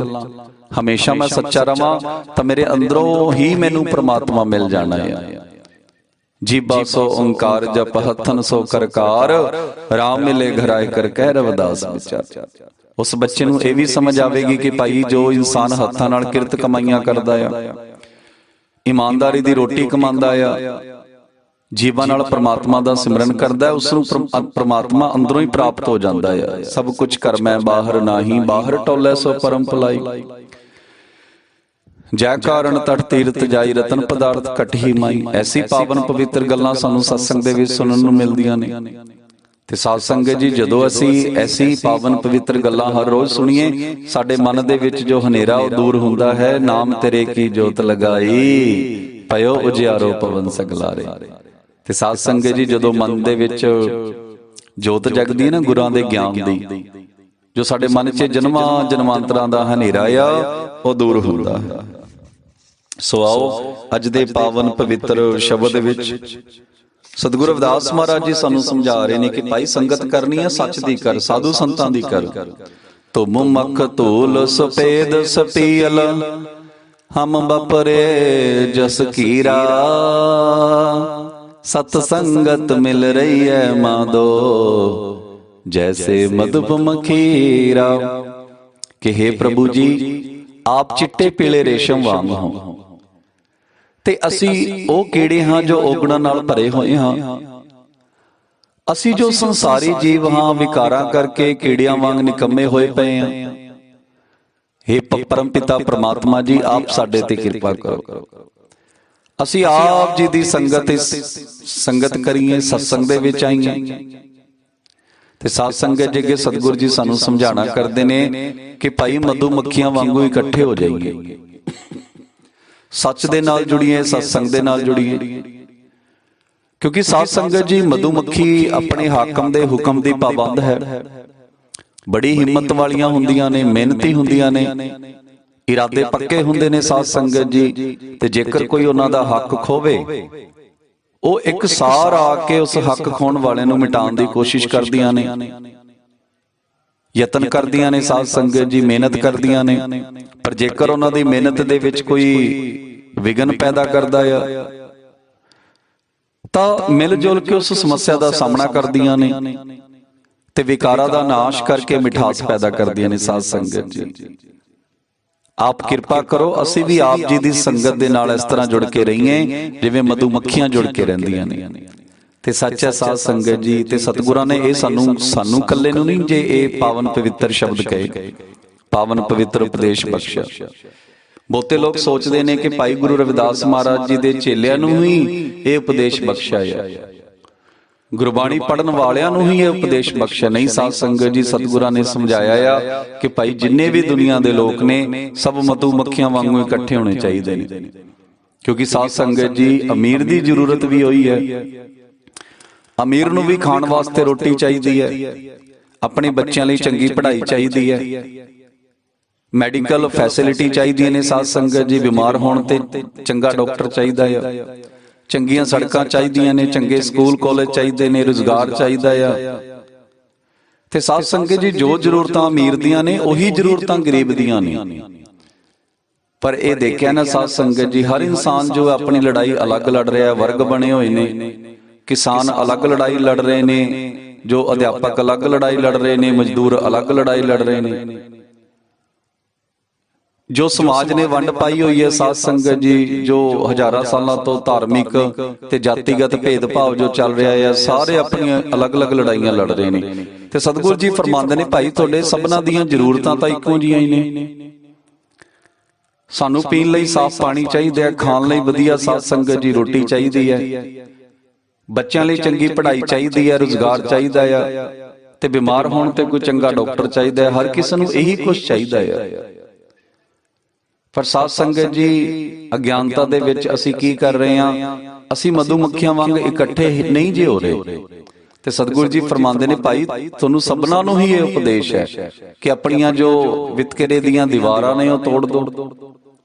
ਹਮੇਸ਼ਾ ਮੈਂ ਸੱਚਾ ਰਵਾਂ, ਤਾਂ ਮੇਰੇ ਅੰਦਰੋਂ ਹੀ ਮੈਨੂੰ ਪ੍ਰਮਾਤਮਾ ਮਿਲ ਜਾਣਾ ਹੈ। ਜੀਬਾ ਸੋ ਓੰਕਾਰ ਜਪ ਹੱਥਨ ਸੋ ਕਰਕਾਰ, ਰਾਮ ਮਿਲੇ ਘਰਾਏ ਕਰ ਕਹਿ ਰਵਿਦਾਸ ਵਿਚਾਰ। ਉਸ ਬੱਚੇ ਨੂੰ ਇਹ ਵੀ ਸਮਝ ਆਵੇਗੀ ਕਿ ਭਾਈ ਜੋ ਇਨਸਾਨ ਹੱਥਾਂ ਨਾਲ ਕਿਰਤ ਕਮਾਈਆਂ ਕਰਦਾ ਆ, ਇਮਾਨਦਾਰੀ ਦੀ ਰੋਟੀ ਕਮਾਉਂਦਾ ਆ, ਜੀਵਾਂ ਨਾਲ ਪ੍ਰਮਾਤਮਾ ਦਾ ਸਿਮਰਨ ਕਰਦਾ, ਉਸ ਨੂੰ ਪ੍ਰਮਾਤਮਾ ਅੰਦਰੋਂ ਹੀ ਪ੍ਰਾਪਤ ਹੋ ਜਾਂਦਾ ਹੈ। ਸਭ ਕੁਝ ਕਰ ਮੈਂ ਬਾਹਰ ਨਾਹੀ, ਬਾਹਰ ਟੋਲੇ ਸੋ ਪਰਮ ਭੁਲਾਈ, ਜੈ ਕਾਰਨ ਤਟ ਤੀਰਥ ਜਾਈ, ਰਤਨ ਪਦਾਰਥ ਕਟਹੀ ਮਾਈ। ਐਸੀ ਪਾਵਨ ਪਵਿੱਤਰ ਗੱਲਾਂ ਸਾਨੂੰ ਸਤਸੰਗ ਦੇ ਵਿੱਚ ਸੁਣਨ ਨੂੰ ਮਿਲਦੀਆਂ ਨੇ। ਤੇ ਸਾਧ ਸੰਗਤ ਜੀ ਜਦੋਂ ਅਸੀਂ ਐਸੀ ਪਾਵਨ ਪਵਿੱਤਰ ਗੱਲਾਂ ਹਰ ਰੋਜ਼ ਸੁਣੀਏ, ਸਾਡੇ ਮਨ ਦੇ ਵਿੱਚ ਜੋ ਹਨੇਰਾ ਉਹ ਦੂਰ ਹੁੰਦਾ ਹੈ। ਨਾਮ ਤੇਰੇ ਕੀ ਜੋਤ ਲਗਾਈ, ਪਇਓ ਉਜਿਆਰੋ ਪਵਨ ਸਗਲਾਰੇ। ਤੇ ਸਾਧ ਸੰਗਤ ਜੀ ਜਦੋਂ ਮਨ ਦੇ ਵਿੱਚ ਜੋਤ ਜਗਦੀ ਹੈ ਨਾ ਗੁਰਾਂ ਦੇ ਗਿਆਨ ਦੀ, ਜੋ ਸਾਡੇ ਮਨ 'ਚ ਜਨਮਾਂ ਜਨਮਾਂਤਰਾਂ ਦਾ ਹਨੇਰਾ ਆ ਉਹ ਦੂਰ ਹੁੰਦਾ ਹੈ। ਸੋ ਆਓ ਅੱਜ ਦੇ ਪਾਵਨ ਪਵਿੱਤਰ ਸ਼ਬਦ ਵਿੱਚ ਸਤਿਗੁਰੂ ਰਵਿਦਾਸ ਮਹਾਰਾਜ ਜੀ ਸਾਨੂੰ ਸਮਝਾ ਰਹੇ ਨੇ ਕਿ ਭਾਈ ਸੰਗਤ ਕਰਨੀ ਹੈ ਸੱਚ ਦੀ ਕਰ, ਸਾਧੂ ਸੰਤਾਂ ਦੀ ਕਰ। ਤੁਮ ਮਖ ਧੂਲ ਸਪੇਦ ਸਪੀਲ, ਹਮ ਬਪਰੇ ਜਸ ਕੀਰਾ, ਸਤ ਸੰਗਤ ਮਿਲ ਰਹੀ ਹੈ ਮਾਧੋ, ਜੈਸੇ ਮਧੁਪ ਮਖੀਰਾ। ਕਿ हे ਪ੍ਰਭੂ ਜੀ, ਆਪ ਚਿੱਟੇ ਪੀਲੇ ਰੇਸ਼ਮ ਵਾਂਗ ਹੋ, ਤੇ ਅਸੀਂ ਉਹ ਕੀੜੇ ਹਾਂ ਜੋ ਔਗਣਾਂ ਨਾਲ ਭਰੇ ਹੋਏ ਹਾਂ। ਅਸੀਂ ਜੋ ਸੰਸਾਰੀ ਜੀਵ ਹਾਂ, ਵਿਕਾਰਾਂ ਕਰਕੇ ਕੀੜਿਆਂ ਵਾਂਗ ਨਿਕੰਮੇ ਹੋਏ ਪਏ ਹਾਂ। हे ਪਰਮ ਪਿਤਾ ਪ੍ਰਮਾਤਮਾ ਜੀ, ਆਪ ਸਾਡੇ ਤੇ ਕਿਰਪਾ ਕਰੋ। ਅਸੀਂ ਆਪ ਜੀ ਦੀ ਸੰਗਤ ਕਰੀਏ, ਸਤਸੰਗ ਦੇ ਵਿੱਚ ਆਈਏ। ਤੇ ਸਾਧ ਸੰਗਤ ਜੀ ਅੱਗੇ ਸਤਿਗੁਰੂ ਜੀ ਸਾਨੂੰ ਸਮਝਾਣਾ ਕਰਦੇ ਨੇ ਕਿ ਭਾਈ ਮਧੂ ਮੱਖੀਆਂ ਵਾਂਗੂ ਇਕੱਠੇ ਹੋ ਜਾਈਏ, ਸੱਚ ਦੇ ਨਾਲ ਜੁੜੀਏ, ਸਤਸੰਗ ਦੇ ਨਾਲ ਜੁੜੀਏ। ਕਿਉਂਕਿ ਸਾਧ ਸੰਗਤ ਜੀ ਮਧੂ ਮੱਖੀ ਆਪਣੇ ਹਾਕਮ ਦੇ ਹੁਕਮ ਦੀ ਪਾਬੰਦ ਹੈ। ਬੜੀ ਹਿੰਮਤ ਵਾਲੀਆਂ ਹੁੰਦੀਆਂ ਨੇ, ਮਿਹਨਤੀ ਹੁੰਦੀਆਂ ਨੇ, ਇਰਾਦੇ ਪੱਕੇ ਹੁੰਦੇ ਨੇ ਸਾਧ ਸੰਗਤ ਜੀ। ਤੇ ਜੇਕਰ ਕੋਈ ਉਹਨਾਂ ਦਾ ਹੱਕ ਖੋਵੇ, ਉਹ ਇੱਕ ਸਾਰ ਆ ਕੇ ਉਸ ਹੱਕ ਖੋਣ ਵਾਲੇ ਨੂੰ ਮਿਟਾਉਣ ਦੀ ਕੋਸ਼ਿਸ਼ ਕਰਦੀਆਂ ਨੇ, ਯਤਨ ਕਰਦੀਆਂ ਨੇ ਸਾਧ ਸੰਗਤ ਜੀ, ਮਿਹਨਤ ਕਰਦੀਆਂ ਨੇ। ਪਰ ਜੇਕਰ ਉਹਨਾਂ ਦੀ ਮਿਹਨਤ ਦੇ ਵਿੱਚ ਕੋਈ ਵਿਘਨ ਪੈਦਾ ਕਰਦਾ ਆ ਤਾਂ ਮਿਲ ਜੁਲ ਕੇ ਉਸ ਸਮੱਸਿਆ ਦਾ ਸਾਹਮਣਾ ਕਰਦੀਆਂ ਨੇ ਤੇ ਵਿਕਾਰਾਂ ਦਾ ਨਾਸ਼ ਕਰਕੇ ਮਿਠਾਸ ਪੈਦਾ ਕਰਦੀਆਂ ਨੇ ਸਾਧ ਸੰਗਤ ਜੀ। ਆਪ ਕਿਰਪਾ ਕਰੋ, ਅਸੀਂ ਵੀ ਆਪ ਜੀ ਦੀ ਸੰਗਤ ਦੇ ਨਾਲ ਇਸ ਤਰ੍ਹਾਂ ਜੁੜ ਕੇ ਰਹੀਏ ਜਿਵੇਂ ਮਧੂ ਮੱਖੀਆਂ ਜੁੜ ਕੇ ਰਹਿੰਦੀਆਂ ਨੇ। ਤੇ ਸੱਚਾ ਸਾਧ ਸੰਗਤ ਜੀ, ਤੇ ਸਤਿਗੁਰਾਂ ਨੇ ਇਹ ਸਾਨੂੰ ਇਕੱਲੇ ਨੂੰ ਨਹੀਂ ਜੇ ਇਹ ਪਾਵਨ ਪਵਿੱਤਰ ਸ਼ਬਦ ਕਹੇ, ਪਾਵਨ ਪਵਿੱਤਰ ਉਪਦੇਸ਼ ਬਖਸ਼ਿਆ। ਬਹੁਤੇ ਲੋਕ ਸੋਚਦੇ ਨੇ ਕਿ ਭਾਈ ਗੁਰੂ ਰਵਿਦਾਸ ਮਹਾਰਾਜ ਜੀ ਦੇ ਚੇਲਿਆਂ ਨੂੰ ਹੀ ਇਹ ਉਪਦੇਸ਼ ਬਖਸ਼ਿਆ ਹੈ, ਗੁਰਬਾਣੀ ਪੜਨ ਵਾਲਿਆਂ ਨੂੰ ਹੀ ਇਹ ਉਪਦੇਸ਼ ਬਖਸ਼ਿਆ। ਨਹੀਂ ਸਾਧ ਸੰਗਤ ਜੀ, ਸਤਿਗੁਰਾਂ ਨੇ ਸਮਝਾਇਆ ਆ ਕਿ ਭਾਈ ਜਿੰਨੇ ਵੀ ਦੁਨੀਆ ਦੇ ਲੋਕ ਨੇ ਸਭ ਮਧੂ ਮੱਖੀਆਂ ਵਾਂਗੂ ਇਕੱਠੇ ਹੋਣੇ ਚਾਹੀਦੇ ਨੇ। ਕਿਉਂਕਿ ਸਾਧ ਸੰਗਤ ਜੀ, ਅਮੀਰ ਦੀ ਜ਼ਰੂਰਤ ਵੀ ਉਹੀ ਹੈ। ਅਮੀਰ ਨੂੰ ਵੀ ਖਾਣ ਵਾਸਤੇ ਰੋਟੀ ਚਾਹੀਦੀ ਹੈ, ਆਪਣੇ ਬੱਚਿਆਂ ਲਈ ਚੰਗੀ ਪੜ੍ਹਾਈ ਚਾਹੀਦੀ ਹੈ, ਮੈਡੀਕਲ ਫੈਸਿਲਿਟੀ ਚਾਹੀਦੀਆਂ ਨੇ ਸਾਧ ਸੰਗਤ ਜੀ। ਬਿਮਾਰ ਹੋਣ ਤੇ ਚੰਗਾ ਡਾਕਟਰ ਚਾਹੀਦਾ ਆ, ਚੰਗੀਆਂ ਸੜਕਾਂ ਚਾਹੀਦੀਆਂ ਨੇ, ਚੰਗੇ ਸਕੂਲ ਕਾਲਜ ਚਾਹੀਦੇ ਨੇ, ਰੁਜ਼ਗਾਰ ਚਾਹੀਦਾ ਆ। ਤੇ ਸਾਧ ਸੰਗਤ ਜੀ, ਜੋ ਜ਼ਰੂਰਤਾਂ ਅਮੀਰ ਦੀਆਂ ਨੇ ਉਹੀ ਜ਼ਰੂਰਤਾਂ ਗਰੀਬ ਦੀਆਂ ਨੇ। ਪਰ ਇਹ ਦੇਖਿਆ ਨਾ ਸਾਧ ਸੰਗਤ ਜੀ, ਹਰ ਇਨਸਾਨ ਜੋ ਆਪਣੀ ਲੜਾਈ ਅਲੱਗ ਲੜ ਰਿਹਾ, ਵਰਗ ਬਣੇ ਹੋਏ ਨੇ। ਕਿਸਾਨ ਅਲੱਗ ਲੜਾਈ ਲੜ ਰਹੇ ਨੇ, ਜੋ ਅਧਿਆਪਕ ਅਲੱਗ ਲੜਾਈ ਲੜ ਰਹੇ ਨੇ, ਮਜ਼ਦੂਰ ਅਲੱਗ ਲੜਾਈ ਲੜ ਰਹੇ ਨੇ। ਜੋ ਸਮਾਜ ਨੇ ਵੰਡ ਪਾਈ ਹੋਈ ਹੈ ਸਾਧ ਸੰਗਤ ਜੀ, ਜੋ ਹਜ਼ਾਰਾਂ ਸਾਲਾਂ ਤੋਂ ਧਾਰਮਿਕ ਤੇ ਜਾਤੀਗਤ ਭੇਦਭਾਵ ਜੋ ਚੱਲ ਰਿਹਾ ਹੈ, ਸਾਰੇ ਆਪਣੀਆਂ ਅਲੱਗ-ਅਲੱਗ ਲੜਾਈਆਂ ਲੜ ਰਹੇ ਨੇ। ਤੇ ਸਤਿਗੁਰੂ ਜੀ ਫਰਮਾਉਂਦੇ ਨੇ, ਭਾਈ ਤੁਹਾਡੇ ਸਭਨਾਂ ਦੀਆਂ ਜ਼ਰੂਰਤਾਂ ਤਾਂ ਇੱਕੋ ਜਿਹੀਆਂ ਹੀ ਨੇ। ਸਾਨੂੰ ਪੀਣ ਲਈ ਸਾਫ਼ ਪਾਣੀ ਚਾਹੀਦਾ ਹੈ, ਖਾਣ ਲਈ ਵਧੀਆ ਸਾਧ ਸੰਗਤ ਜੀ ਰੋਟੀ ਚਾਹੀਦੀ ਹੈ, ਬੱਚਿਆਂ ਲਈ ਚੰਗੀ ਪੜ੍ਹਾਈ ਚਾਹੀਦੀ ਹੈ, ਰੁਜ਼ਗਾਰ ਚਾਹੀਦਾ ਆ, ਤੇ ਬਿਮਾਰ ਹੋਣ ਤੇ ਕੋਈ ਚੰਗਾ ਡਾਕਟਰ ਚਾਹੀਦਾ ਹੈ। ਹਰ ਕਿਸੇ ਨੂੰ ਇਹੀ ਕੁਝ ਚਾਹੀਦਾ ਹੈ। ਪਰ ਸਾਧ ਸੰਗਤ ਜੀ, ਅਗਿਆਨਤਾ ਦੇ ਵਿੱਚ ਅਸੀਂ ਕੀ ਕਰ ਰਹੇ ਹਾਂ? ਅਸੀਂ ਮਧੂ ਮੱਖੀਆਂ ਵਾਂਗ ਇਕੱਠੇ ਨਹੀਂ ਜੇ ਹੋ ਰਹੇ। ਤੇ ਸਤਿਗੁਰੂ ਜੀ ਫਰਮਾਉਂਦੇ ਨੇ, ਭਾਈ ਤੁਹਾਨੂੰ ਸਭਨਾਂ ਨੂੰ ਹੀ ਇਹ ਉਪਦੇਸ਼ ਹੈ ਕਿ ਆਪਣੀਆਂ ਜੋ ਵਿਤਕਰੇ ਦੀਆਂ ਦੀਵਾਰਾਂ ਨੇ ਉਹ ਤੋੜ ਦਿਓ।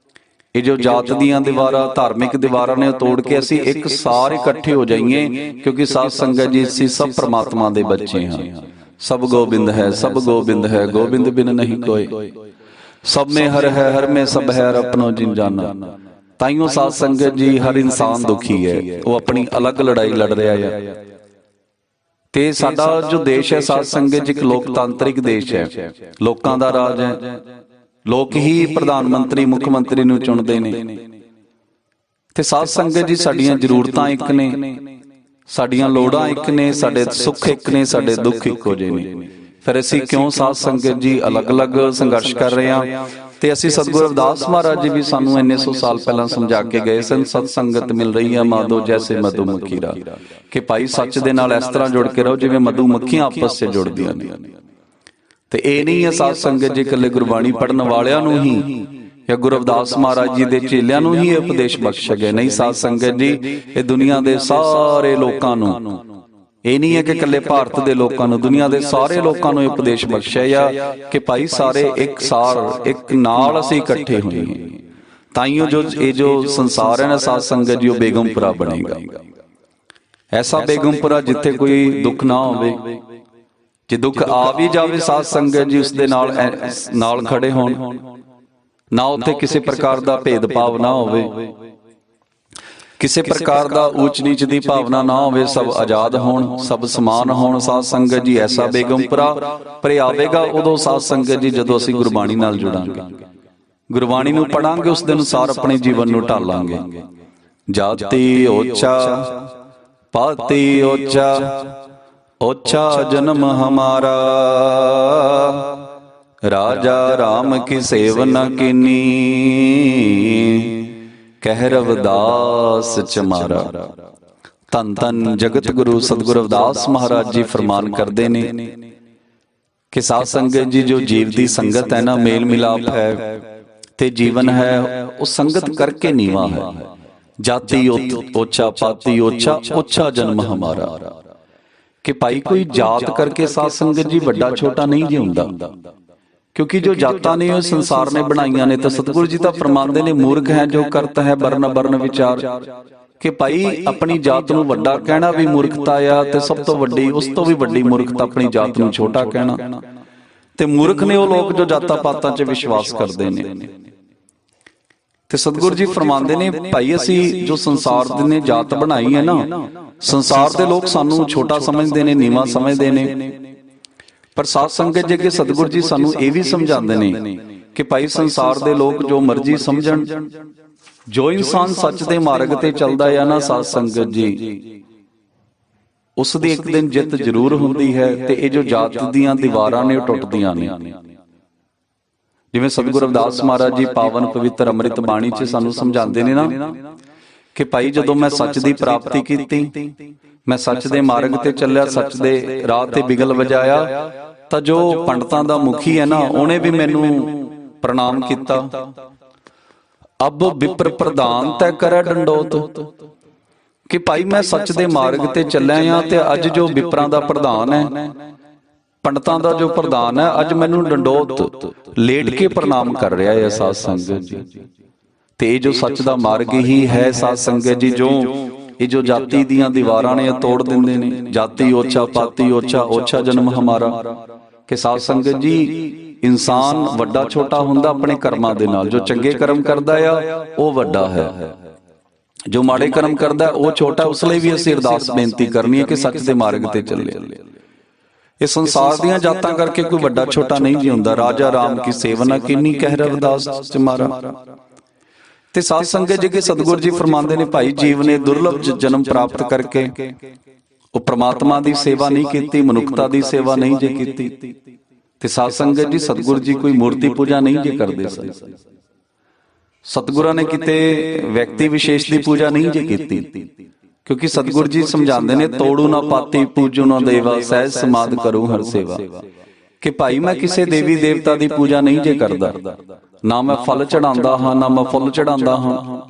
ਇਹ ਜੋ ਜਾਤ ਦੀਆਂ ਦੀਵਾਰਾਂ, ਧਾਰਮਿਕ ਦੀਵਾਰਾਂ ਨੇ ਉਹ ਤੋੜ ਕੇ ਅਸੀਂ ਇੱਕ ਸਾਰ ਇਕੱਠੇ ਹੋ ਜਾਈਏ। ਕਿਉਂਕਿ ਸਾਧ ਸੰਗਤ ਜੀ, ਅਸੀਂ ਸਭ ਪ੍ਰਮਾਤਮਾ ਦੇ ਬੱਚੇ ਹਾਂ। ਸਭ ਗੋਬਿੰਦ ਹੈ, ਸਭ ਗੋਬਿੰਦ ਹੈ, ਗੋਬਿੰਦ ਬਿਨ ਨਹੀਂ ਕੋਏ। ਸਭ में हर है, हर में सब है, अपनो जिन जाना। ਤਾਈਓ ਸਾਧ ਸੰਗਤ ਜੀ, ਹਰ ਇਨਸਾਨ ਦੁਖੀ ਹੈ, ਉਹ ਆਪਣੀ ਅਲੱਗ ਲੜਾਈ ਲੜ ਰਿਹਾ ਹੈ। ਤੇ ਸਾਡਾ ਜੋ ਦੇਸ਼ ਹੈ ਸਾਧ ਸੰਗਤ ਜੀ, ਇੱਕ ਲੋਕਤਾਂਤਰਿਕ ਦੇਸ਼ ਹੈ, ਲੋਕਾਂ ਦਾ ਰਾਜ ਹੈ। ਲੋਕ ਹੀ ਪ੍ਰਧਾਨ ਮੰਤਰੀ, ਮੁੱਖ ਮੰਤਰੀ ਨੂੰ ਚੁਣਦੇ ਨੇ। ਤੇ ਸਾਧ ਸੰਗਤ ਜੀ, ਸਾਡੀਆਂ ਜ਼ਰੂਰਤਾਂ ਇੱਕ ਨੇ, ਸਾਡੀਆਂ ਲੋੜਾਂ ਇੱਕ ਨੇ, ਸਾਡੇ ਸੁੱਖ ਇੱਕ ਨੇ, ਸਾਡੇ ਦੁੱਖ ਇੱਕੋ ਜਿਹੇ ਨੇ। ਫਿਰ ਅਸੀਂ ਕਿਉਂ ਸਾਧ ਸੰਗਤ ਜੀ ਅਲੱਗ-ਅਲੱਗ ਸੰਘਰਸ਼ ਕਰ ਰਹੇ ਹਾਂ? ਤੇ ਅਸੀਂ ਸਤਿਗੁਰੂ ਰਵਿਦਾਸ ਮਹਾਰਾਜ ਜੀ ਵੀ ਸਾਨੂੰ ਇੰਨੇ 100 ਸਾਲ ਪਹਿਲਾਂ ਸਮਝਾ ਕੇ ਗਏ ਸਨ, ਸਤ ਸੰਗਤ ਮਿਲ ਰਹੀ ਹੈ ਮਾਧੋ ਜੈਸੇ ਮਧੂ ਮੱਖੀ ਰਾ, ਕਿ ਭਾਈ ਸੱਚ ਦੇ ਨਾਲ ਇਸ ਤਰ੍ਹਾਂ ਜੁੜ ਕੇ ਰਹੋ ਜਿਵੇਂ ਮਧੂ ਮੱਖੀਆਂ ਆਪਸ 'ਚ ਜੁੜਦੀਆਂ ਨੇ। ਤੇ ਇਹ ਨਹੀਂ ਹੈ ਸਾਧ ਸੰਗਤ ਜੀ ਇਕੱਲੇ ਗੁਰਬਾਣੀ ਪੜ੍ਹਨ ਵਾਲਿਆਂ ਨੂੰ ਹੀ ਜਾਂ ਗੁਰੂ ਰਵਿਦਾਸ ਮਹਾਰਾਜ ਜੀ ਦੇ ਚੇਲਿਆਂ ਨੂੰ ਹੀ ਇਹ ਉਪਦੇਸ਼ ਬਖਸ਼ਿਆ ਗਿਆ। ਨਹੀਂ ਸਾਧ ਸੰਗਤ ਜੀ, ਇਹ ਦੁਨੀਆ ਦੇ ਸਾਰੇ ਲੋਕਾਂ ਨੂੰ, ਇਹ ਨਹੀਂ ਹੈ ਕਿ ਇਕੱਲੇ ਭਾਰਤ ਦੇ ਲੋਕਾਂ ਨੂੰ, ਦੁਨੀਆ ਦੇ ਸਾਰੇ ਲੋਕਾਂ ਨੂੰ ਉਪਦੇਸ਼ ਬਖਸ਼ਿਆ ਆ ਕਿ ਭਾਈ ਸਾਰੇ ਇੱਕ ਸਾਰ, ਇੱਕ ਨਾਲ ਅਸੀਂ ਇਕੱਠੇ ਹੋਈਏ। ਤਾਈਓ ਜੋ ਸੰਸਾਰ ਹੈ ਨਾ ਸਾਧ ਸੰਗਤ ਜੀ, ਉਹ ਬੇਗਮਪੁਰਾ ਬਣੇਗਾ। ਐਸਾ ਬੇਗਮਪੁਰਾ ਜਿੱਥੇ ਕੋਈ ਦੁੱਖ ਨਾ ਹੋਵੇ। ਜੇ ਦੁੱਖ ਆ ਵੀ ਜਾਵੇ ਸਾਧ ਸੰਗਤ ਜੀ, ਉਸ ਦੇ ਨਾਲ ਖੜੇ ਹੋਣ, ਨਾ ਉੱਥੇ ਕਿਸੇ ਪ੍ਰਕਾਰ ਦਾ ਭੇਦਭਾਵ ਨਾ ਹੋਵੇ, ਕਿਸੇ ਪ੍ਰਕਾਰ ਦਾ ਊਚ ਨੀਚ ਦੀ ਭਾਵਨਾ ਨਾ ਹੋਵੇ, ਸਭ ਆਜ਼ਾਦ ਹੋਣ, ਸਭ ਸਮਾਨ ਹੋਣ। ਸਾਧ ਸੰਗਤ ਜੀ, ਐਸਾ ਬੇਗਮਪੁਰਾ ਪਰ ਆਵੇਗਾ ਉਦੋਂ ਸਾਧ ਸੰਗਤ ਜੀ ਜਦੋਂ ਅਸੀਂ ਗੁਰਬਾਣੀ ਨਾਲ ਜੁੜਾਂਗੇ, ਗੁਰਬਾਣੀ ਨੂੰ ਪੜਾਂਗੇ, ਉਸ ਦੇ ਅਨੁਸਾਰ ਆਪਣੇ ਜੀਵਨ ਨੂੰ ਢਾਲਾਂਗੇ। ਜਾਤੀ ਓਚਾ ਪਾਤੀ ਓਚਾ, ਓਛਾ ਜਨਮ ਹਮਾਰਾ। ਰਾਜਾ ਰਾਮ ਕੀ ਸੇਵ ਨ ਕੀਨੀ, ਕਹਿ ਰਵਿਦਾਸ ਚਮਾਰਾ। ਧੰਨ ਧੰਨ ਜਗਤ ਗੁਰੂ ਸਤਿਗੁਰੂ ਰਵਿਦਾਸ ਮਹਾਰਾਜ ਜੀ ਫਰਮਾਨ ਕਰਦੇ ਨੇ ਕਿ ਸਾਧ ਸੰਗਤ ਜੀ, ਜੋ ਜੀਵ ਦੀ ਸੰਗਤ ਹੈ ਨਾ, ਮੇਲ ਮਿਲਾਪ ਹੈ ਤੇ ਜੀਵਨ ਹੈ, ਉਹ ਸੰਗਤ ਕਰਕੇ ਨੀਵਾਂ ਹੈ। ਜਾਤੀ ਓਚਾ ਪਾਤੀ ਓਚਾ, ਓਛਾ ਜਨਮ ਹਮਾਰਾ। ਕਿ ਭਾਈ ਕੋਈ ਜਾਤ ਕਰਕੇ ਸਾਧ ਸੰਗਤ ਜੀ ਵੱਡਾ ਛੋਟਾ ਨਹੀਂ ਜੀ ਹੁੰਦਾ, ਕਿਉਂਕਿ ਜੋ ਜਾਤਾਂ ਨੇ ਉਹ ਸੰਸਾਰ ਨੇ ਬਣਾਈਆਂ ਨੇ। ਤਾਂ ਸਤਿਗੁਰੂ ਜੀ ਤਾਂ ਫਰਮਾਉਂਦੇ ਨੇ, ਮੂਰਖ ਹੈ ਜੋ ਕਰਤ ਹੈ ਬਰਨ ਬਰਨ ਵਿਚਾਰ। ਕਿ ਭਾਈ ਆਪਣੀ ਜਾਤ ਨੂੰ ਵੱਡਾ ਕਹਿਣਾ ਵੀ ਮੂਰਖਤਾ ਆ, ਤੇ ਸਭ ਤੋਂ ਵੱਡੀ, ਉਸ ਤੋਂ ਵੀ ਵੱਡੀ ਮੂਰਖਤਾ ਆਪਣੀ ਜਾਤ ਨੂੰ ਛੋਟਾ ਕਹਿਣਾ। ਤੇ ਮੂਰਖ ਨੇ ਉਹ ਲੋਕ ਜੋ ਜਾਤਾਂ ਪਾਤਾਂ 'ਚ ਵਿਸ਼ਵਾਸ ਕਰਦੇ ਨੇ। ਤੇ ਸਤਿਗੁਰੂ ਜੀ ਫਰਮਾਉਂਦੇ ਨੇ, ਭਾਈ ਅਸੀਂ ਜੋ ਸੰਸਾਰ ਦੀ ਨੇ ਜਾਤ ਬਣਾਈ ਹੈ ਨਾ, ਸੰਸਾਰ ਦੇ ਲੋਕ ਸਾਨੂੰ ਛੋਟਾ ਸਮਝਦੇ ਨੇ, ਨੀਵਾਂ ਸਮਝਦੇ ਨੇ। ਪਰ ਸਾਧ ਸੰਗਤ ਜੀ, ਕਿ ਸਤਿਗੁਰੂ ਜੀ ਸਾਨੂੰ ਇਹ ਵੀ ਸਮਝਾਉਂਦੇ ਨੇ ਕਿ ਭਾਈ ਸੰਸਾਰ ਦੇ ਲੋਕ ਜੋ ਮਰਜ਼ੀ ਸਮਝਣ, ਜੋ ਇਨਸਾਨ ਸੱਚ ਦੇ ਮਾਰਗ ਤੇ ਚੱਲਦਾ ਹੈ ਨਾ ਸਾਧ ਸੰਗਤ ਜੀ, ਉਸ ਦੀ ਇੱਕ ਦਿਨ ਜਿੱਤ ਜ਼ਰੂਰ ਹੁੰਦੀ ਹੈ। ਤੇ ਇਹ ਜੋ ਜਾਤ ਦੀਆਂ ਦੀਵਾਰਾਂ ਨੇ ਉਹ ਟੁੱਟਦੀਆਂ ਨੇ। ਜਿਵੇਂ ਸਤਿਗੁਰੂ ਰਵਿਦਾਸ ਮਹਾਰਾਜ ਜੀ ਪਾਵਨ ਪਵਿੱਤਰ ਅੰਮ੍ਰਿਤ ਬਾਣੀ 'ਚ ਸਾਨੂੰ ਸਮਝਾਉਂਦੇ ਨੇ ਨਾ ਕਿ ਭਾਈ ਜਦੋਂ ਮੈਂ ਸੱਚ ਦੀ ਪ੍ਰਾਪਤੀ ਕੀਤੀ, ਮੈਂ ਸੱਚ ਦੇ ਮਾਰਗ ਤੇ ਚੱਲਿਆ, ਸੱਚ ਦੇ ਰਾਹ ਤੇ ਬਿਗਲ ਵਜਾਇਆ, ਤਾਂ ਜੋ ਪੰਡਤਾਂ ਦਾ ਮੁਖੀ ਹੈ ਨਾ, ਉਹਨੇ ਵੀ ਮੈਨੂੰ ਪ੍ਰਣਾਮ ਕੀਤਾ। ਅਬ ਵਿਪਰ ਪ੍ਰਧਾਨ ਤੈ ਕਰੈ ਡੰਡੋਤ। ਕਿ ਭਾਈ ਮੈਂ ਸੱਚ ਦੇ ਮਾਰਗ ਤੇ ਚੱਲਿਆ ਆ, ਤੇ ਅੱਜ ਜੋ ਵਿਪਰਾਂ ਦਾ ਪ੍ਰਧਾਨ ਹੈ, ਪੰਡਤਾਂ ਦਾ ਜੋ ਪ੍ਰਧਾਨ ਹੈ, ਅੱਜ ਮੈਨੂੰ ਡੰਡੋਤ ਲੇਟ ਕੇ ਪ੍ਰਣਾਮ ਕਰ ਰਿਹਾ ਹੈ ਸਾਧ ਸੰਗਤ ਜੀ। ਤੇ ਇਹ ਜੋ ਸੱਚ ਦਾ ਮਾਰਗ ਹੀ ਹੈ ਸਾਧ ਸੰਗਤ ਜੀ, ਜੋ ਇਹ ਜੋ ਜਾਤੀ ਦੀਆਂ ਦੀਵਾਰਾਂ ਨੇ ਤੋੜ ਦਿੰਦੇ ਨੇ। ਜਾਤੀ ਓਛਾ ਪਾਤੀ ਓਛਾ, ਓਛਾ ਜਨਮ ਹਮਾਰਾ। ਕਿ ਸਾਧ ਸੰਗਤ ਜੀ, ਇਨਸਾਨ ਵੱਡਾ ਛੋਟਾ ਹੁੰਦਾ ਆਪਣੇ ਕਰਮਾਂ ਦੇ ਨਾਲ। ਜੋ ਚੰਗੇ ਕਰਮ ਕਰਦਾ ਆ ਉਹ ਵੱਡਾ ਹੈ, ਜੋ ਮਾੜੇ ਕਰਮ ਕਰਦਾ ਉਹ ਛੋਟਾ। ਉਸ ਲਈ ਵੀ ਅਸੀਂ ਅਰਦਾਸ ਬੇਨਤੀ ਕਰਨੀ ਹੈ ਕਿ ਸੱਚ ਦੇ ਮਾਰਗ ਤੇ ਚੱਲੇ। ਇਹ ਸੰਸਾਰ ਦੀਆਂ ਜਾਤਾਂ ਕਰਕੇ ਕੋਈ ਵੱਡਾ ਛੋਟਾ ਨਹੀਂ ਜੀ ਹੁੰਦਾ। ਰਾਜਾ ਰਾਮ ਕੀ ਸੇਵਾ ਨਾ ਕੀਨੀ, ਕਹਿ ਰਵਿਦਾਸ ਚਮਾਰਾ। ਤੇ ਸਾਧ ਸੰਗਤ ਜੀ, ਕਿ ਸਤਿਗੁਰੂ ਜੀ ਫਰਮਾਉਂਦੇ ਨੇ, ਭਾਈ ਜੀਵ ਨੇ ਦੁਰਲਭ ਜਨਮ ਪ੍ਰਾਪਤ ਕਰਕੇ ਉਹ ਪ੍ਰਮਾਤਮਾ ਦੀ ਸੇਵਾ ਨਹੀਂ ਕੀਤੀ, ਮਨੁੱਖਤਾ ਦੀ ਸੇਵਾ ਨਹੀਂ ਜੇ ਕੀਤੀ। ਤੇ ਸਾਧ ਸੰਗਤ ਜੀ, ਸਤਿਗੁਰੂ ਜੀ ਕੋਈ ਮੂਰਤੀ ਪੂਜਾ ਨਹੀਂ ਜੇ ਕਰਦੇ ਸਨ। ਸਤਿਗੁਰਾਂ ਨੇ ਕਿਤੇ ਵਿਅਕਤੀ ਵਿਸ਼ੇਸ਼ ਦੀ ਪੂਜਾ ਨਹੀਂ ਜੇ ਕੀਤੀ, ਕਿਉਂਕਿ ਸਤਿਗੁਰੂ ਜੀ ਸਮਝਾਉਂਦੇ ਨੇ, ਤੋੜੂ ਨਾ ਪਾਤੀ ਪੂਜੂ ਨਾ ਦੇਵਾ, ਸਹਿਜ ਸਮਾਧ ਕਰੂ ਹਰ ਸੇਵਾ। ਕਿ ਭਾਈ ਮੈਂ ਕਿਸੇ ਦੇਵੀ ਦੇਵਤਾ ਦੀ ਪੂਜਾ ਨਹੀਂ ਜੇ ਕਰਦਾ। ਨਾ ਮੈਂ ਫਲ ਚੜਾਉਂਦਾ ਹਾਂ, ਨਾ ਮੈਂ ਫੁੱਲ ਚੜਾਉਂਦਾ ਹਾਂ,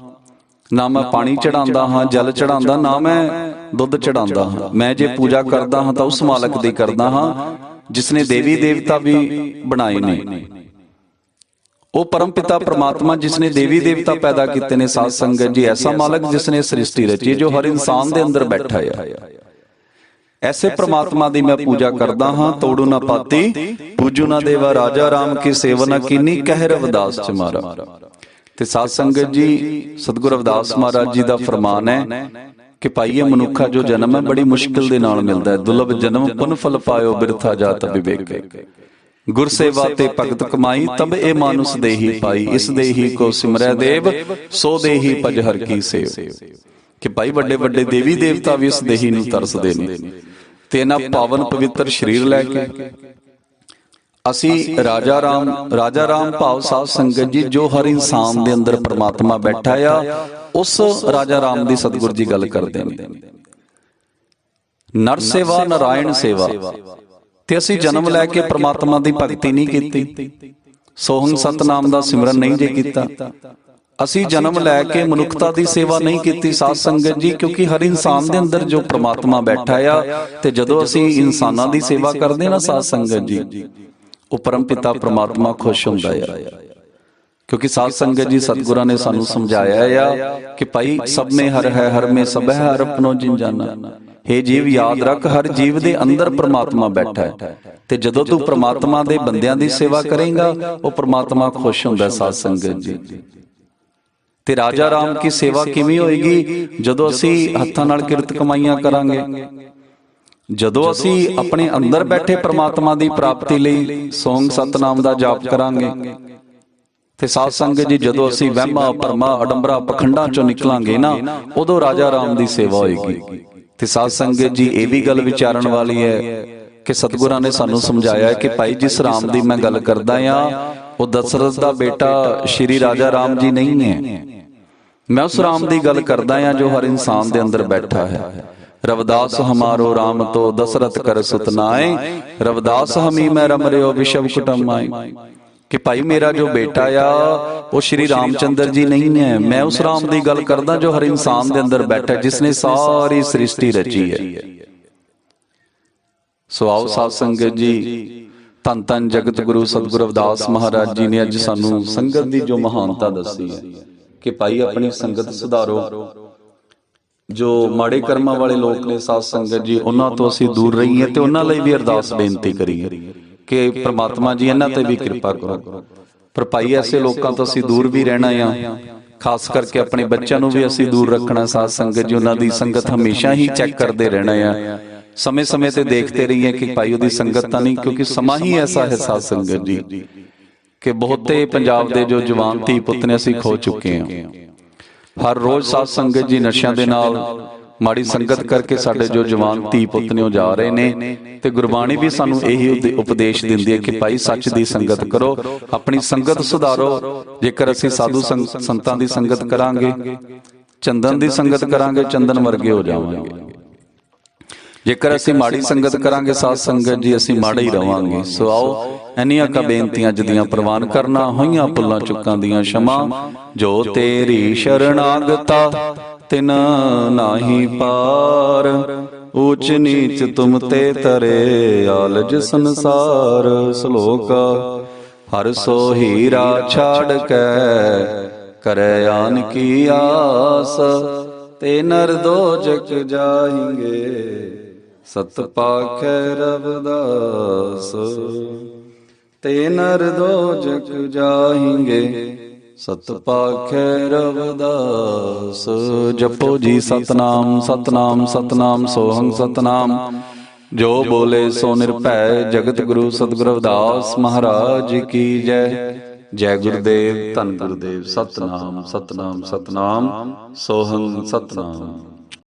ਨਾ ਮੈਂ ਪਾਣੀ ਚੜਾਉਂਦਾ ਹਾਂ, ਜਲ ਚੜਾਉਂਦਾ, ਨਾ ਮੈਂ ਦੁੱਧ ਚੜਾਉਂਦਾ ਹਾਂ। ਮੈਂ ਜੇ ਪੂਜਾ ਕਰਦਾ ਹਾਂ ਤਾਂ ਉਸ ਮਾਲਕ ਦੀ ਕਰਦਾ ਹਾਂ ਜਿਸਨੇ ਦੇਵੀ ਦੇਵਤਾ ਵੀ ਬਣਾਏ ਨੇ। ਉਹ ਪਰਮ ਪਿਤਾ ਪ੍ਰਮਾਤਮਾ ਜਿਸਨੇ ਦੇਵੀ ਦੇਵਤਾ ਪੈਦਾ ਕੀਤੇ ਨੇ ਸਾਧ ਸੰਗਤ ਜੀ, ਐਸਾ ਮਾਲਕ ਜਿਸਨੇ ਸ੍ਰਿਸ਼ਟੀ ਰਚੀ, ਜੋ ਹਰ ਇਨਸਾਨ ਦੇ ਅੰਦਰ ਬੈਠਾ ਹੈ, ਐਸੇ ਪ੍ਰਮਾਤਮਾ ਦੀ ਮੈਂ ਪੂਜਾ ਕਰਦਾ ਹਾਂ। ਤੋੜੂ ਨਾ ਪਾਤੀ ਪੂਜੂ ਨਾ ਦੇਵਾ, ਰਾਜਾ ਰਾਮ ਕੀ ਸੇਵਾ ਨਾ ਕੀਨੀ, ਕਹਿ ਰਵਿਦਾਸ ਚਮਾਰਾ। ਤੇ ਸਾਧ ਸੰਗਤ ਜੀ, ਸਤਿਗੁਰੂ ਰਵਿਦਾਸ ਮਹਾਰਾਜ ਜੀ ਦਾ ਫਰਮਾਨ ਹੈ ਕਿ ਭਾਈ ਇਹ ਮਨੁੱਖਾ ਜੋ ਜਨਮ ਹੈ ਬੜੀ ਮੁਸ਼ਕਿਲ ਦੇ ਨਾਲ ਮਿਲਦਾ ਹੈ। ਦੁਰਲਭ ਜਨਮ ਪੁਨ ਫਲ ਪਾਇਓ, ਬਿਰਥਾ ਜਾਤ ਵਿਵੇਕੇ। ਗੁਰ ਸੇਵਾ ਤੇ ਭਗਤ ਕਮਾਈ, ਤਬ ਇਹ ਮਾਨੁਸ ਦੇਹੀ ਪਾਈ। ਇਸ ਦੇਹੀ ਕੋ ਸਿਮਰੈ ਦੇਵ, ਸੋ ਦੇਹੀ ਭਜ ਹਰ ਕੀ ਸੇਵ। ਕਿ ਭਾਈ ਵੱਡੇ ਵੱਡੇ ਦੇਵੀ ਦੇਵਤਾ ਵੀ ਇਸ ਦੇਹੀ ਨੂੰ ਤਰਸਦੇ ਨੇ। ਤੇ ਇਹਨਾਂ ਪਾਵਨ ਪਵਿੱਤਰ ਸਰੀਰ ਲੈ ਕੇ ਅਸੀਂ ਰਾਜਾ ਰਾਮ ਭਾਵ ਸਾਧ ਸੰਗਤ ਜੀ, ਜੋ ਹਰ ਇਨਸਾਨ ਦੇ ਅੰਦਰ ਪ੍ਰਮਾਤਮਾ ਬੈਠਾ ਆ, ਉਸ ਰਾਜਾ ਰਾਮ ਦੀ ਸਤਿਗੁਰੂ ਜੀ ਗੱਲ ਕਰਦੇ ਨੇ। ਨਰ ਸੇਵਾ ਨਾਰਾਇਣ ਸੇਵਾ। ਤੇ ਅਸੀਂ ਜਨਮ ਲੈ ਕੇ ਪ੍ਰਮਾਤਮਾ ਦੀ ਭਗਤੀ ਨਹੀਂ ਕੀਤੀ, ਸੋਹੰ ਸਤਨਾਮ ਦਾ ਸਿਮਰਨ ਨਹੀਂ ਜੇ ਕੀਤਾ। ਅਸੀਂ ਜਨਮ ਲੈ ਕੇ ਮਨੁੱਖਤਾ ਦੀ ਸੇਵਾ ਨਹੀਂ ਕੀਤੀ ਸਾਧ ਸੰਗਤ ਜੀ, ਕਿਉਂਕਿ ਹਰ ਇਨਸਾਨ ਦੇ ਅੰਦਰ ਜੋ ਪ੍ਰਮਾਤਮਾ ਬੈਠਾ ਆ, ਤੇ ਜਦੋਂ ਅਸੀਂ ਇਨਸਾਨਾਂ ਦੀ ਸੇਵਾ ਕਰਦੇ ਨਾ ਸਾਧ ਸੰਗਤ ਜੀ, ਉਹ ਪਰਮ ਪਿਤਾ ਪ੍ਰਮਾਤਮਾ ਖੁਸ਼ ਹੁੰਦਾ ਆ। ਕਿਉਂਕਿ ਸਾਧ ਸੰਗਤ ਜੀ, ਸਤਿਗੁਰਾਂ ਨੇ ਸਾਨੂੰ ਸਮਝਾਇਆ ਆ ਕਿ ਭਾਈ ਸਭ ਮੇਂ ਹਰ ਹੈ, ਹਰ ਮੇਂ ਸਭ ਹੈ, ਹਰ ਆਪਣੋ ਜਿਨ ਜਾਨਾ। ਹੇ ਜੀਵ ਯਾਦ ਰੱਖ, ਹਰ ਜੀਵ ਦੇ ਅੰਦਰ ਪ੍ਰਮਾਤਮਾ ਬੈਠਾ ਹੈ। ਤੇ ਜਦੋਂ ਤੂੰ ਪ੍ਰਮਾਤਮਾ ਦੇ ਬੰਦਿਆਂ ਦੀ ਸੇਵਾ ਕਰੇਂਗਾ, ਉਹ ਪ੍ਰਮਾਤਮਾ ਖੁਸ਼ ਹੁੰਦਾ ਸਾਧ ਸੰਗਤ ਜੀ। ਤੇ ਰਾਜਾ ਰਾਮ ਕੀ ਸੇਵਾ ਕਿਵੇਂ ਹੋਏਗੀ? ਜਦੋਂ ਅਸੀਂ ਹੱਥਾਂ ਨਾਲ ਕਿਰਤ ਕਮਾਈਆਂ ਕਰਾਂਗੇ, ਜਦੋਂ ਅਸੀਂ ਆਪਣੇ ਅੰਦਰ ਬੈਠੇ ਪ੍ਰਮਾਤਮਾ ਦੀ ਪ੍ਰਾਪਤੀ ਲਈ ਸੋਂਗ ਸਤਨਾਮ ਦਾ ਜਾਪ ਕਰਾਂਗੇ, ਤੇ ਸਾਧ ਸੰਗਤ ਜੀ ਜਦੋਂ ਅਸੀਂ ਵਹਿਮਾਂ ਭਰਮਾਂ ਅਡੰਬਰਾਂ ਪਖੰਡਾਂ ਚੋਂ ਨਿਕਲਾਂਗੇ ਨਾ, ਉਦੋਂ ਰਾਜਾ ਰਾਮ ਦੀ ਸੇਵਾ ਹੋਏਗੀ। ਤੇ ਸਾਧ ਸੰਗਤ ਜੀ ਇਹ ਵੀ ਗੱਲ ਵਿਚਾਰਨ ਵਾਲੀ ਹੈ ਕਿ ਸਤਿਗੁਰਾਂ ਨੇ ਸਾਨੂੰ ਸਮਝਾਇਆ ਕਿ ਭਾਈ ਜਿਸ ਰਾਮ ਦੀ ਮੈਂ ਗੱਲ ਕਰਦਾ ਆ ਉਹ ਦਸ਼ਰਥ ਦਾ ਬੇਟਾ ਸ਼੍ਰੀ ਰਾਜਾ ਰਾਮ ਜੀ ਨਹੀਂ ਹੈ। ਮੈਂ ਉਸ ਰਾਮ ਦੀ ਗੱਲ ਕਰਦਾ ਆ ਜੋ ਹਰ ਇਨਸਾਨ ਦੇ ਅੰਦਰ ਬੈਠਾ ਹੈ। ਰਵਿਦਾਸ ਹਮਾਰੋ ਰਾਮ ਤੋਂ ਦਸ਼ਰਥ ਕਰ ਸੁਤ ਨਾਏ, ਰਵਿਦਾਸ ਹਮੀ ਮੈਂ ਰਮ ਰਿਓ ਵਿਸ਼ਵ ਕੁਟੁੰਬ ਆਏ। ਕਿ ਭਾਈ ਮੇਰਾ ਜੋ ਬੇਟਾ ਆ ਉਹ ਸ਼੍ਰੀ ਰਾਮਚੰਦਰ ਜੀ ਨਹੀਂ ਹੈ। ਮੈਂ ਉਸ ਰਾਮ ਦੀ ਗੱਲ ਕਰਦਾ ਜੋ ਹਰ ਇਨਸਾਨ ਦੇ ਅੰਦਰ ਬੈਠਾ, ਜਿਸ ਨੇ ਸਾਰੀ ਸ੍ਰਿਸ਼ਟੀ ਰਚੀ ਹੈ। ਸੋ ਆਓ ਸਾਧ ਸੰਗਤ ਜੀ, ਧੰਨ ਧੰਨ ਜਗਤ ਗੁਰੂ ਸਤਿਗੁਰੂ ਰਵਿਦਾਸ ਮਹਾਰਾਜ ਜੀ ਨੇ ਅੱਜ ਸਾਨੂੰ ਸੰਗਤ ਦੀ ਜੋ ਮਹਾਨਤਾ ਦੱਸੀ ਹੈ ਕਿ ਭਾਈ ਆਪਣੀ ਸੰਗਤ ਸੁਧਾਰੋ। ਜੋ ਮਾੜੇ ਕਰਮਾਂ ਵਾਲੇ ਲੋਕ ਨੇ ਸਾਧ ਸੰਗਤ ਜੀ, ਉਹਨਾਂ ਤੋਂ ਅਸੀਂ ਦੂਰ ਰਹੀਏ ਤੇ ਉਹਨਾਂ ਲਈ ਵੀ ਅਰਦਾਸ ਬੇਨਤੀ ਕਰੀਏ ਕਿ ਪ੍ਰਮਾਤਮਾ ਜੀ ਇਹਨਾਂ ਤੇ ਵੀ ਕਿਰਪਾ ਕਰੋ। ਪਰ ਭਾਈ ਐਸੇ ਲੋਕਾਂ ਤੋਂ ਅਸੀਂ ਦੂਰ ਵੀ ਰਹਿਣਾ ਆ, ਖਾਸ ਕਰਕੇ ਆਪਣੇ ਬੱਚਿਆਂ ਨੂੰ ਵੀ ਅਸੀਂ ਦੂਰ ਰੱਖਣਾ। ਸਾਧ ਸੰਗਤ ਜੀ, ਉਹਨਾਂ ਦੀ ਸੰਗਤ ਹਮੇਸ਼ਾ ਹੀ ਚੈੱਕ ਕਰਦੇ ਰਹਿਣਾ ਆ, ਸਮੇਂ ਸਮੇਂ ਤੇ ਦੇਖਦੇ ਰਹੀਏ ਕਿ ਭਾਈ ਉਹਦੀ ਸੰਗਤ ਤਾਂ ਨਹੀਂ, ਕਿਉਂਕਿ ਸਮਾਂ ਹੀ ਐਸਾ ਹੈ ਸਾਧ ਸੰਗਤ ਜੀ ਕਿ ਬਹੁਤੇ ਪੰਜਾਬ ਦੇ ਜੋ ਜਵਾਨ ਧੀ ਪੁੱਤ ਨੇ ਅਸੀਂ ਖੋ ਚੁੱਕੇ ਹਾਂ। ਹਰ ਰੋਜ਼ ਸਾਧ ਸੰਗਤ ਜੀ ਨਸ਼ਿਆਂ ਦੇ ਨਾਲ, ਮਾੜੀ ਸੰਗਤ ਕਰਕੇ ਸਾਡੇ ਜੋ ਜਵਾਨ ਧੀ ਪੁੱਤ ਨੇ ਉਹ ਜਾ ਰਹੇ ਨੇ। ਤੇ ਗੁਰਬਾਣੀ ਵੀ ਸਾਨੂੰ ਇਹੀ ਉਪਦੇਸ਼ ਦਿੰਦੀ ਹੈ ਕਿ ਭਾਈ ਸੱਚ ਦੀ ਸੰਗਤ ਕਰੋ, ਆਪਣੀ ਸੰਗਤ ਸੁਧਾਰੋ। ਜੇਕਰ ਅਸੀਂ ਸਾਧੂ ਸੰਤਾਂ ਦੀ ਸੰਗਤ ਕਰਾਂਗੇ, ਚੰਦਨ ਦੀ ਸੰਗਤ ਕਰਾਂਗੇ, ਚੰਦਨ ਵਰਗੇ ਹੋ ਜਾਵਾਂਗੇ। ਜੇਕਰ ਅਸੀਂ ਮਾੜੀ ਸੰਗਤ ਕਰਾਂਗੇ ਸਾਧ ਸੰਗਤ ਜੀ, ਅਸੀਂ ਮਾੜੇ ਹੀ ਰਵਾਂਗੇ। ਸੋ ਆਓ ਇੰਨੀਆਂ ਕਾ ਬੇਨਤੀਆਂ ਜਦੀਆਂ ਪ੍ਰਵਾਨ ਕਰਨਾ, ਹੋਈਆਂ ਭੁੱਲਾਂ ਚੁੱਕਾਂ ਦੀਆਂ क्षमा। ਜੋ ਤੇਰੀ ਸ਼ਰਨਾਗਤਾ ਤਿਨ ਨਾਹੀ ਪਾਰ, ਊਚ ਨੀਚ ਤੁਮ ਤੇ ਤਰੇ ਆਲਜ ਸੰਸਾਰ। ਸ਼ਲੋਕ ਹਰ ਸੋ ਹੀਰਾ ਛਾੜ ਕੈ ਕਰੈ ਆਨ ਕੀ ਆਸ, ਤੇ ਨਰ ਦੋਜਕ ਜਾਹਿੰਗੇ ਸਤ ਪਾਖੈ ਰਵਿਦਾਸ। ਤੇ ਨਰ ਦੋਜਕ ਜਾਹਿੰਗੇ ਸਤ ਪਾਖੈ ਰਵਿਦਾਸ। ਜਪੋ ਜੀ ਸਤਨਾਮ ਸਤਨਾਮ ਸਤਨਾਮ ਸੋਹੰ ਸਤਨਾਮ। ਜੋ ਬੋਲੇ ਸੋ ਨਿਰਭੈ, ਜਗਤ ਗੁਰੂ ਸਤਿਗੁਰੂ ਰਵਿਦਾਸ ਮਹਾਰਾਜ ਕੀ ਜੈ। ਜੈ ਗੁਰਦੇਵ, ਧੰਨ ਗੁਰਦੇਵ। ਸਤਨਾਮ ਸਤਨਾਮ ਸਤਨਾਮ ਸੋਹੰ ਸਤਨਾਮ।